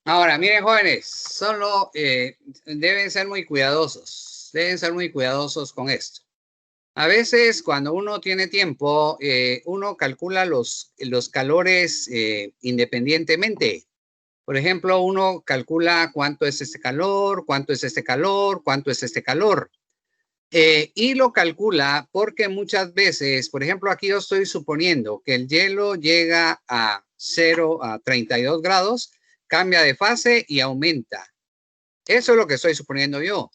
Ahora, miren, jóvenes, solo deben ser muy cuidadosos. Deben ser muy cuidadosos con esto. A veces, cuando uno tiene tiempo, uno calcula los calores independientemente. Por ejemplo, uno calcula cuánto es este calor, cuánto es este calor, cuánto es este calor. Y lo calcula porque muchas veces, por ejemplo, aquí yo estoy suponiendo que el hielo llega a 32 grados, cambia de fase y aumenta. Eso es lo que estoy suponiendo yo.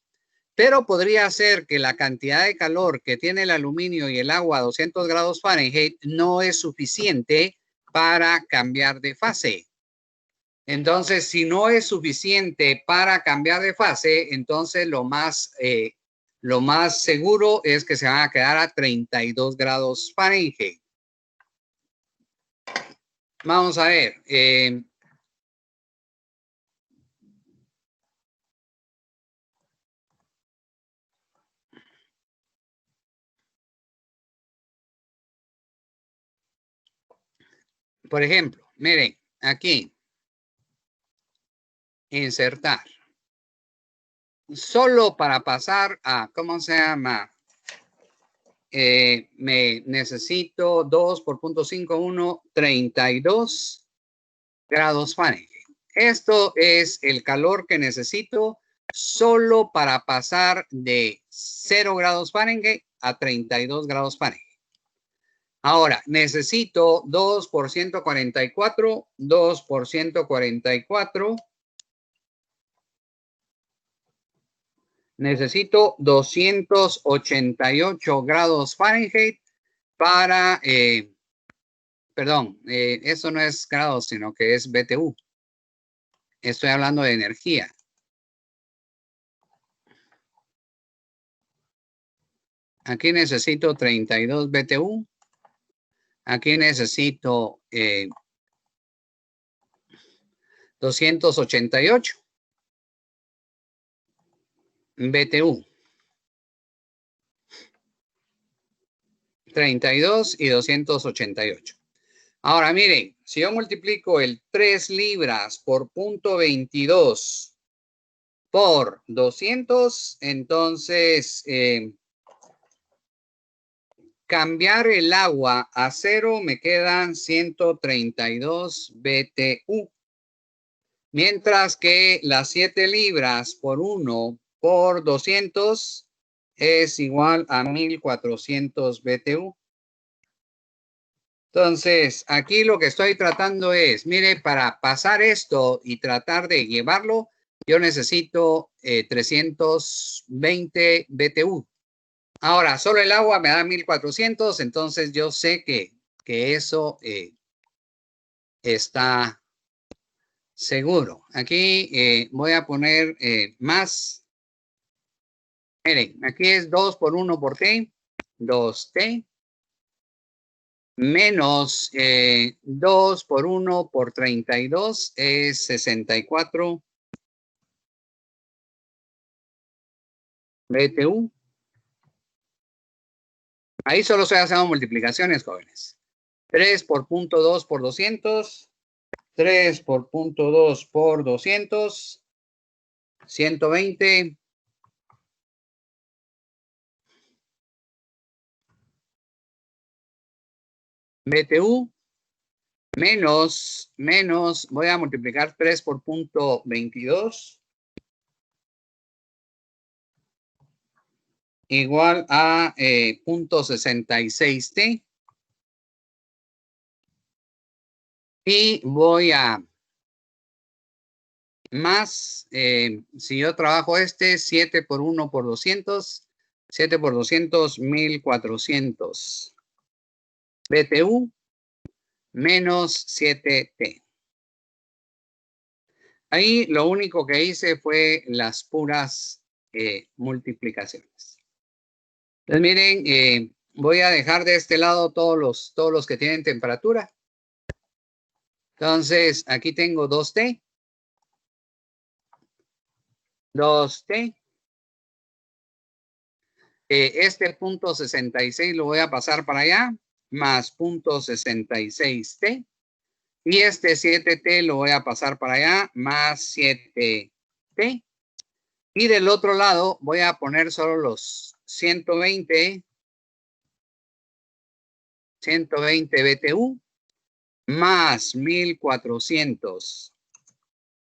Pero podría ser que la cantidad de calor que tiene el aluminio y el agua a 200 grados Fahrenheit no es suficiente para cambiar de fase. Entonces, si no es suficiente para cambiar de fase, entonces lo más seguro es que se van a quedar a 32 grados Fahrenheit. Vamos a ver. Por ejemplo, miren, aquí. Insertar. Solo para pasar a, ¿cómo se llama? Me necesito 2 por 0.51, 32 grados Fahrenheit. Esto es el calor que necesito solo para pasar de 0 grados Fahrenheit a 32 grados Fahrenheit. Ahora, necesito 2 por 144, 2 por 144. Necesito 288 grados Fahrenheit para, perdón, eso no es grados, sino que es BTU. Estoy hablando de energía. Aquí necesito 32 BTU. Aquí necesito 288 BTU. 32 y 288. Ahora miren, si yo multiplico el 3 libras por 0.22 por 200, entonces cambiar el agua a 0 me quedan 132 BTU. Mientras que las 7 libras por 1 por 200 es igual a 1400 BTU. Entonces, aquí lo que estoy tratando es, mire, para pasar esto y tratar de llevarlo, yo necesito 320 BTU. Ahora, solo el agua me da 1400, entonces yo sé que eso está seguro. Aquí voy a poner más. Miren, aquí es 2 por 1 por T, 2T, menos 2 por 1 por 32 es 64 BTU. Ahí solo estoy haciendo multiplicaciones, jóvenes. 3 por punto 2 por 200. 3 por punto 2 por 200. 120. BTU menos, voy a multiplicar 3 por punto 22 igual a punto 66T. Y voy a más, si yo trabajo 7 por 1 por 200, 7 por 200, 1400. BTU menos 7T. Ahí lo único que hice fue las puras multiplicaciones. Entonces miren, voy a dejar de este lado todos los que tienen temperatura. Entonces aquí tengo 2T. 2T. Este punto 66 lo voy a pasar para allá, más punto 66T. Y este 7T lo voy a pasar para allá, más 7T. Y del otro lado voy a poner solo los 120 BTU más 1400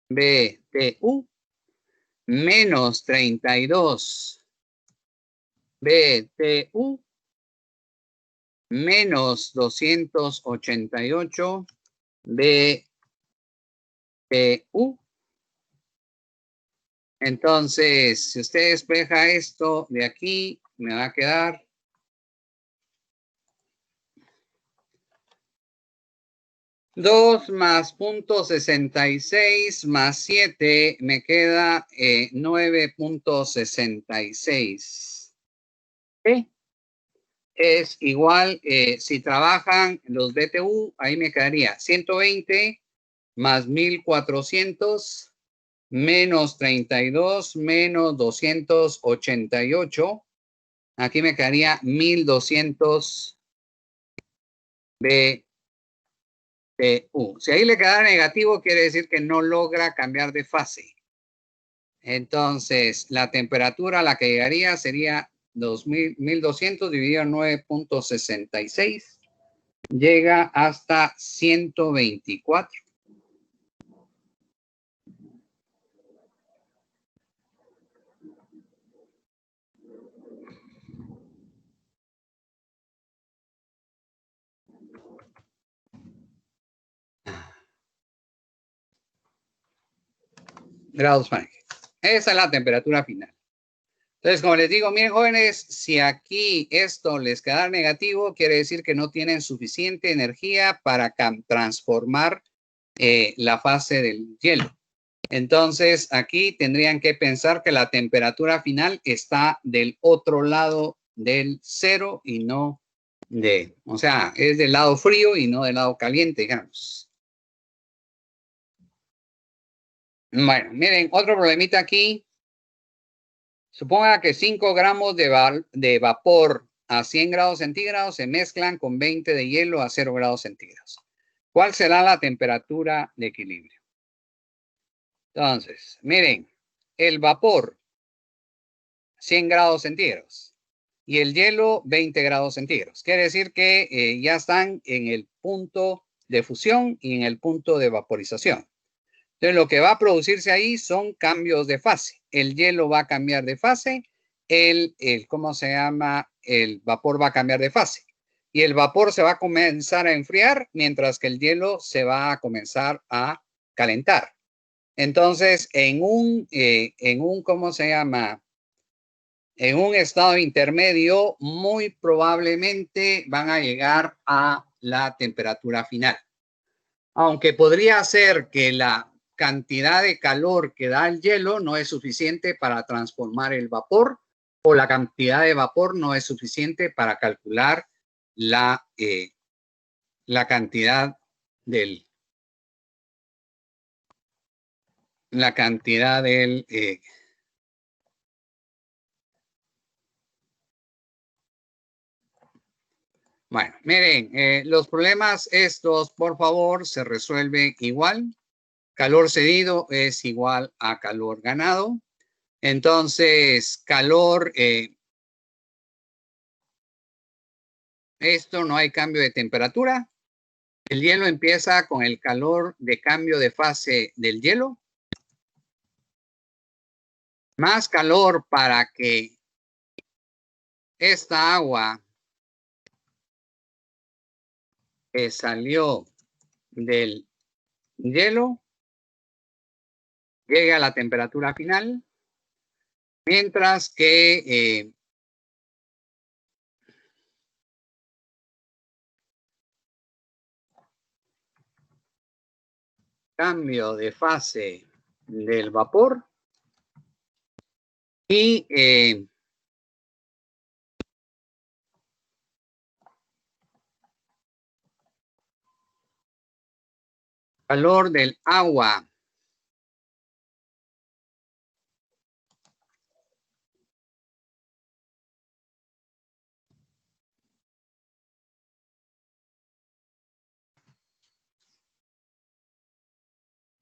BTU menos 32 BTU menos 288 BTU. Entonces, si usted despeja esto de aquí, me va a quedar 2 más punto 66 más 7, me queda 9.66. Es igual, si trabajan los BTU, ahí me quedaría 120 más 1400 menos 32 menos 288. Aquí me quedaría 1200 BTU. Si ahí le queda negativo, quiere decir que no logra cambiar de fase. Entonces, la temperatura a la que llegaría sería 1200 dividido en 9.66. Llega hasta 124. Grados Fahrenheit. Esa es la temperatura final. Entonces, como les digo, miren, jóvenes, si aquí esto les queda negativo, quiere decir que no tienen suficiente energía para transformar la fase del hielo. Entonces, aquí tendrían que pensar que la temperatura final está del otro lado del cero y no o sea, es del lado frío y no del lado caliente, digamos. Bueno, miren, otro problemita aquí. Suponga que 5 gramos de vapor a 100 grados centígrados se mezclan con 20 de hielo a 0 grados centígrados. ¿Cuál será la temperatura de equilibrio? Entonces, miren, el vapor 100 grados centígrados y el hielo 20 grados centígrados. Quiere decir que ya están en el punto de fusión y en el punto de vaporización. Entonces, lo que va a producirse ahí son cambios de fase. El hielo va a cambiar de fase, ¿cómo se llama? El vapor va a cambiar de fase. Y el vapor se va a comenzar a enfriar, mientras que el hielo se va a comenzar a calentar. Entonces, en un ¿cómo se llama? En un estado intermedio, muy probablemente van a llegar a la temperatura final. Aunque podría ser que la cantidad de calor que da el hielo no es suficiente para transformar el vapor, o la cantidad de vapor no es suficiente para calcular la cantidad del Bueno, miren, los problemas estos, por favor, se resuelven igual. Calor cedido es igual a calor ganado. Entonces, calor, esto no hay cambio de temperatura. El hielo empieza con el calor de cambio de fase del hielo. Más calor para que esta agua que salió del hielo llegue a la temperatura final, mientras que cambio de fase del vapor y calor del agua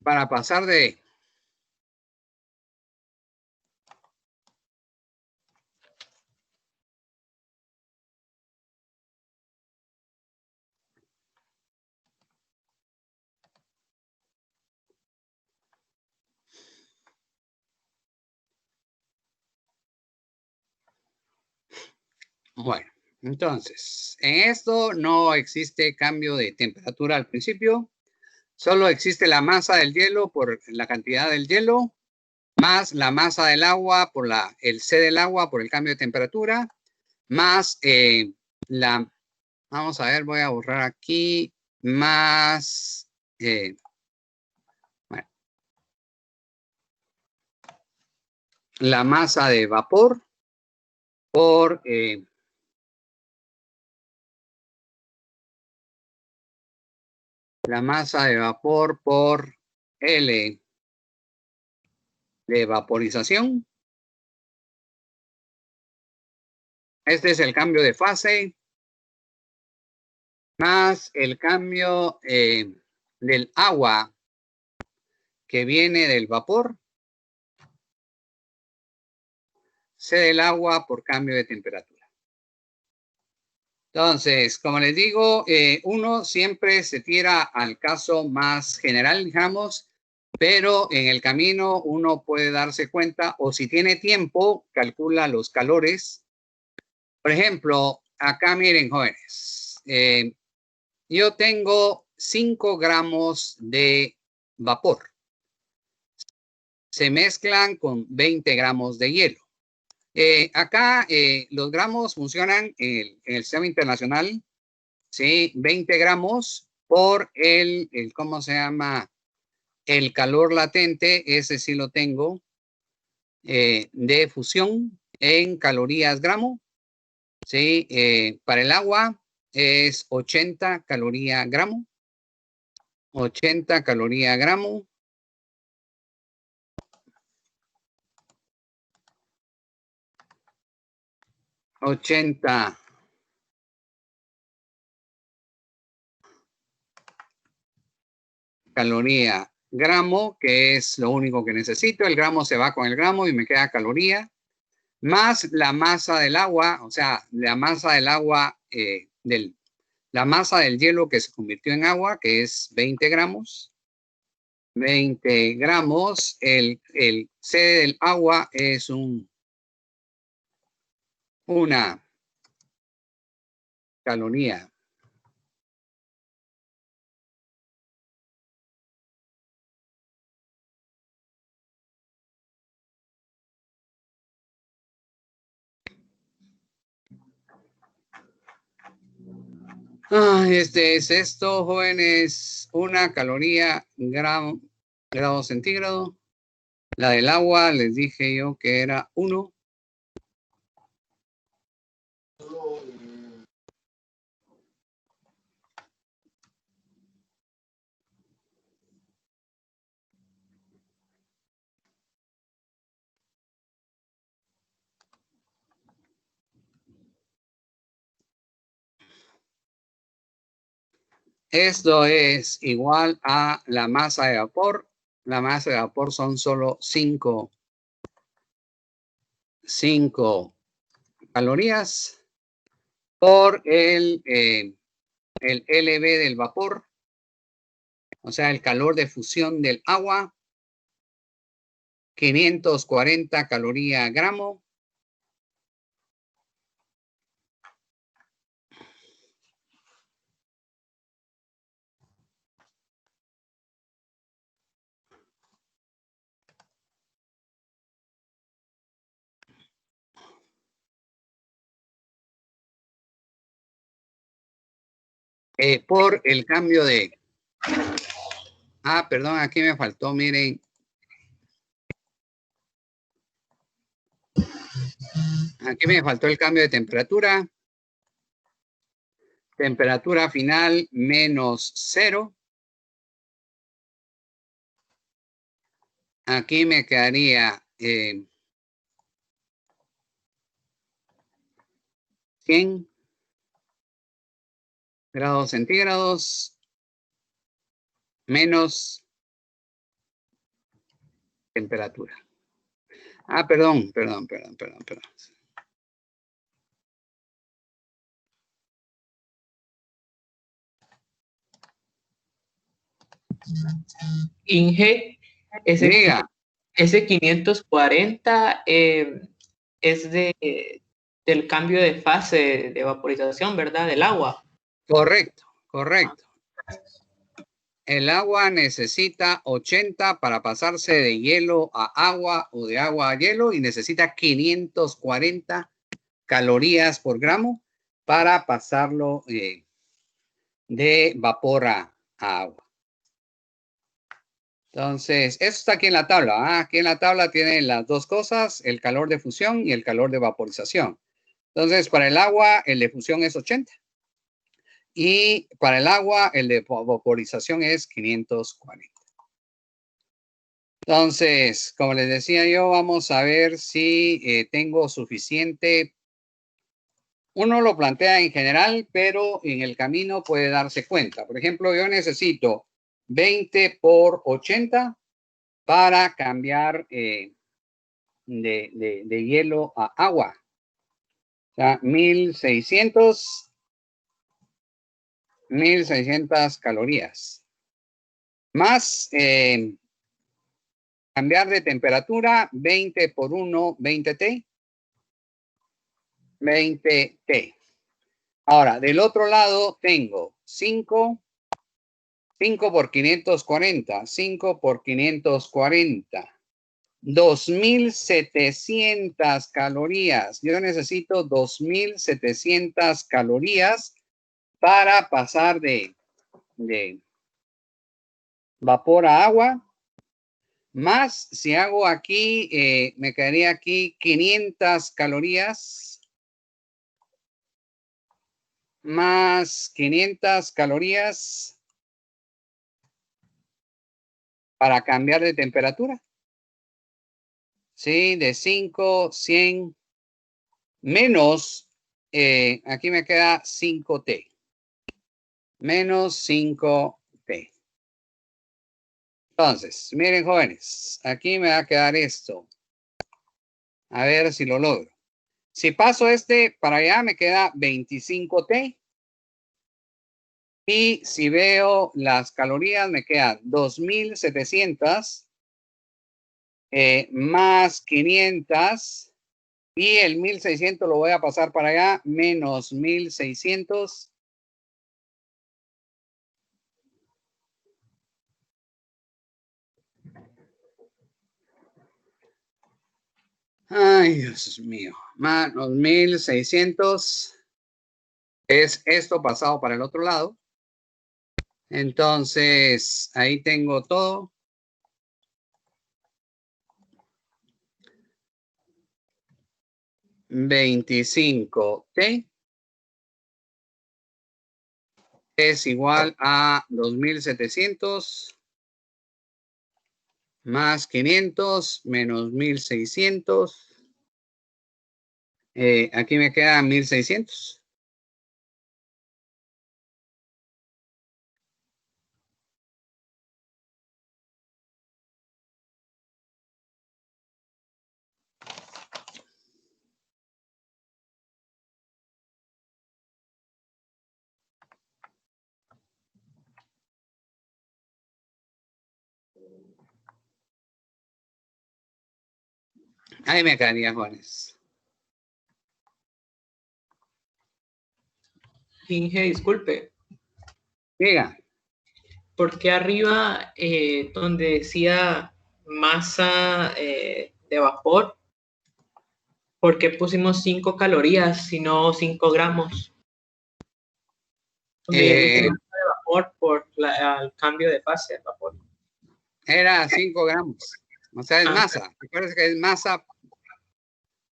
para pasar de bueno, entonces, en esto no existe cambio de temperatura al principio, solo existe la masa del hielo por la cantidad del hielo, más la masa del agua por el C del agua por el cambio de temperatura, más vamos a ver, voy a borrar aquí, más, bueno, la masa de vapor por la masa de vapor por L de vaporización. Este es el cambio de fase más el cambio del agua que viene del vapor. C del agua por cambio de temperatura. Entonces, como les digo, uno siempre se tira al caso más general, digamos, pero en el camino uno puede darse cuenta, o si tiene tiempo, calcula los calores. Por ejemplo, acá miren, jóvenes, yo tengo 5 gramos de vapor. Se mezclan con 20 gramos de hielo. Acá los gramos funcionan en el sistema internacional, ¿sí? 20 gramos por ¿cómo se llama? El calor latente, ese sí lo tengo, de fusión en calorías gramo, ¿sí? Para el agua es 80 calorías gramo, 80 calorías gramo. $80 caloría gramo, que es lo único que necesito. El gramo se va con el gramo y me queda caloría, más la masa del agua, o sea, la masa del agua, la masa del hielo que se convirtió en agua, que es 20 gramos. 20 gramos, el C del agua es una caloría. Este es esto, jóvenes, una caloría grado centígrado. La del agua les dije yo que era 1. Esto es igual a la masa de vapor. La masa de vapor son solo 5 calorías por el LV del vapor, o sea, el calor de fusión del agua, 540 calorías gramo. Por el cambio de... Ah, perdón, aquí me faltó, miren. Aquí me faltó el cambio de temperatura. Temperatura final -0. Aquí me quedaría 100 grados centígrados menos temperatura. Ah, perdón. Inge, ese, Diga. ese 540 es del cambio de fase de vaporización, ¿verdad? Del agua. Correcto. El agua necesita 80 para pasarse de hielo a agua o de agua a hielo y necesita 540 calorías por gramo para pasarlo de vapor a agua. Entonces, eso está aquí en la tabla. Aquí en la tabla tienen las dos cosas, el calor de fusión y el calor de vaporización. Entonces, para el agua, el de fusión es 80. Y para el agua, el de vaporización es 540. Entonces, como les decía yo, vamos a ver si tengo suficiente. Uno lo plantea en general, pero en el camino puede darse cuenta. Por ejemplo, yo necesito 20 por 80 para cambiar de hielo a agua. O sea, 1600 calorías. Más cambiar de temperatura, 20 por 1, 20 T. 20 T. Ahora, del otro lado tengo 5 por 540. 5 por 540. 2700 calorías. Yo necesito 2700 calorías para pasar de vapor a agua. Más, si hago aquí, me quedaría aquí 500 calorías. Más 500 calorías para cambiar de temperatura. Sí, de 5, 100, menos, aquí me queda 5T. Menos 5T. Entonces, miren jóvenes, aquí me va a quedar esto. A ver si lo logro. Si paso este para allá, me queda 25T. Y si veo las calorías, me quedan 2700 más 500. Y el 1600 lo voy a pasar para allá, menos 1600. Ay, Dios mío. Menos 1600 es esto pasado para el otro lado. Entonces, ahí tengo todo. $25T es igual a 2700 más 500 menos 1600. Aquí me queda 1600. Ahí me caería, Juanes. Inge, disculpe. Diga. ¿Por qué arriba, donde decía masa de vapor, por qué pusimos 5 calorías, sino 5 gramos? Donde dice masa de vapor por el cambio de fase del vapor. Era 5 gramos. O sea, es masa. Recuerda que es masa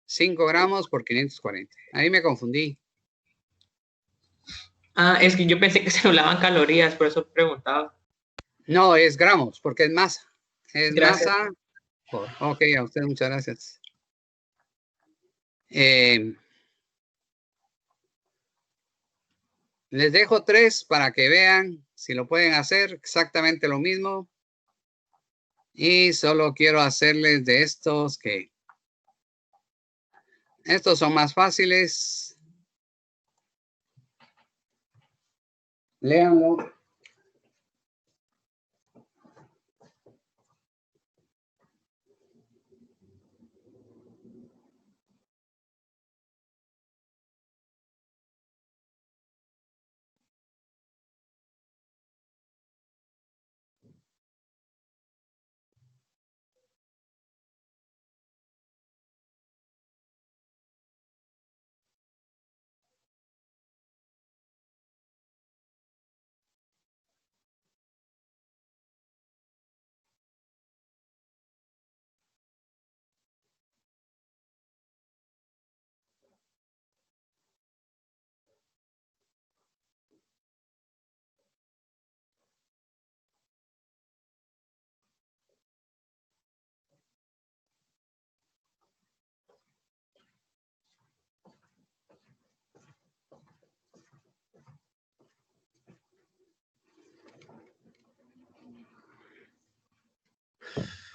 5 gramos por 540. Ahí me confundí. Es que yo pensé que se hablaban calorías, por eso preguntaba. No, es gramos, porque es masa. Es Gracias. masa. Ok, a usted muchas gracias. Les dejo 3 para que vean si lo pueden hacer exactamente lo mismo. Y solo quiero hacerles de estos que estos son más fáciles. Léanlo.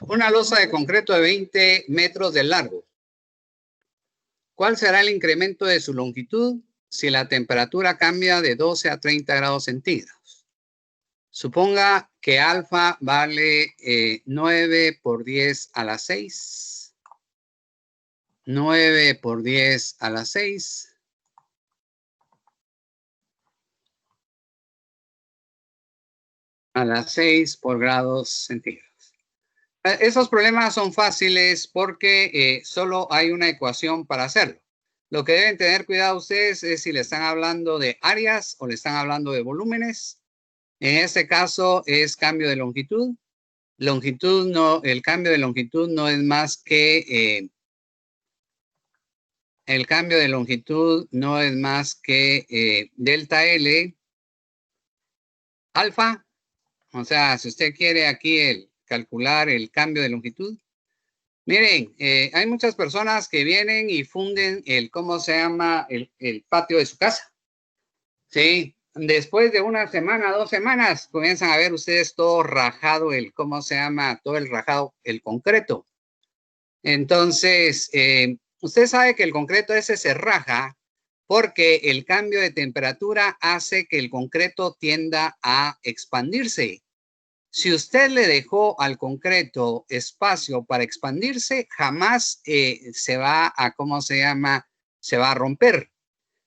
Una losa de concreto de 20 metros de largo. ¿Cuál será el incremento de su longitud si la temperatura cambia de 12 a 30 grados centígrados? Suponga que alfa vale 9 por 10 a la 6. 9 por 10 a la 6. A las 6 por grados centígrados. Esos problemas son fáciles porque solo hay una ecuación para hacerlo. Lo que deben tener cuidado ustedes es si le están hablando de áreas o le están hablando de volúmenes. En este caso es cambio de longitud. Longitud no, el cambio de longitud no es más que delta L alfa. O sea, si usted quiere aquí calcular el cambio de longitud. Miren, hay muchas personas que vienen y funden ¿cómo se llama? El patio de su casa. Sí, después de una semana, 2 semanas, comienzan a ver ustedes todo rajado, ¿cómo se llama? Todo el rajado, el concreto. Entonces, usted sabe que el concreto ese se raja porque el cambio de temperatura hace que el concreto tienda a expandirse. Si usted le dejó al concreto espacio para expandirse, jamás se va a, ¿cómo se llama? Se va a romper.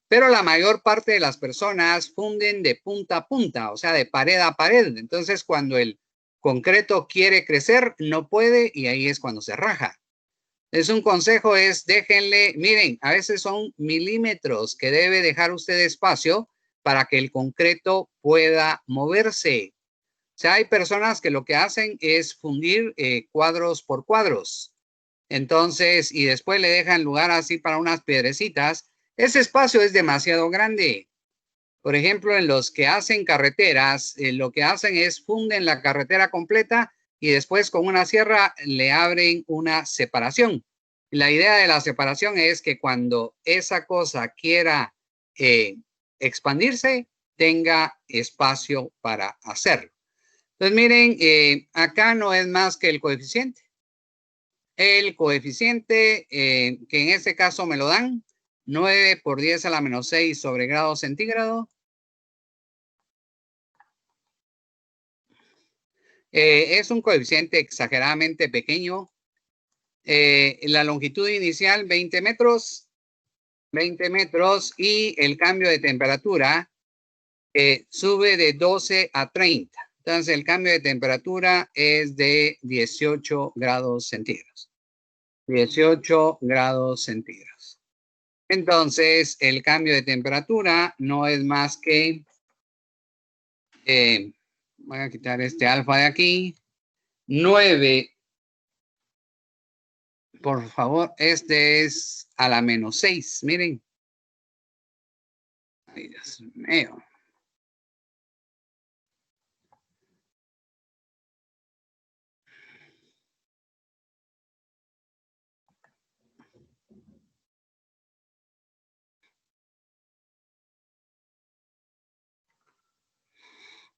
Pero la mayor parte de las personas funden de punta a punta, o sea, de pared a pared. Entonces, cuando el concreto quiere crecer, no puede y ahí es cuando se raja. Es un consejo, déjenle, miren, a veces son milímetros que debe dejar usted espacio para que el concreto pueda moverse. O sea, hay personas que lo que hacen es fundir cuadros por cuadros. Entonces, y después le dejan lugar así para unas piedrecitas. Ese espacio es demasiado grande. Por ejemplo, en los que hacen carreteras, lo que hacen es funden la carretera completa y después con una sierra le abren una separación. La idea de la separación es que cuando esa cosa quiera expandirse, tenga espacio para hacerlo. Entonces, miren, acá no es más que el coeficiente. El coeficiente, que en este caso me lo dan, 9 por 10 a la menos 6 sobre grado centígrado. Es un coeficiente exageradamente pequeño. La longitud inicial 20 metros. 20 metros y el cambio de temperatura sube de 12 a 30. Entonces el cambio de temperatura es de 18 grados centígrados. 18 grados centígrados. Entonces el cambio de temperatura no es más que, voy a quitar este alfa de aquí, 9. Por favor, este es a la menos 6, miren. Ay, Dios mío.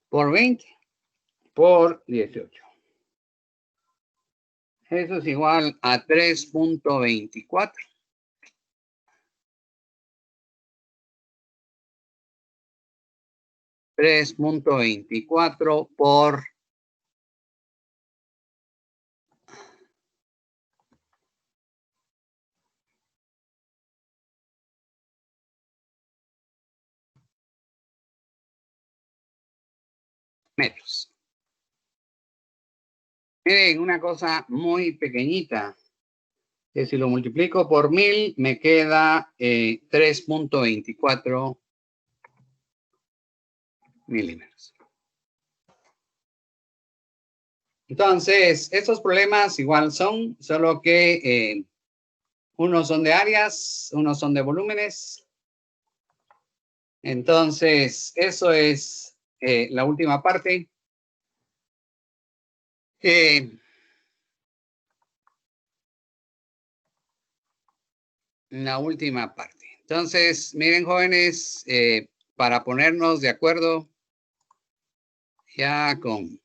Por 20, por 18. Eso es igual a 3.24. 3.24 por metros. Miren, una cosa muy pequeñita, que si lo multiplico por 1000 me queda 3.24 milímetros. Entonces, estos problemas igual son, solo que unos son de áreas, unos son de volúmenes. Entonces, eso es la última parte. La última parte. Entonces, miren, jóvenes, para ponernos de acuerdo ya con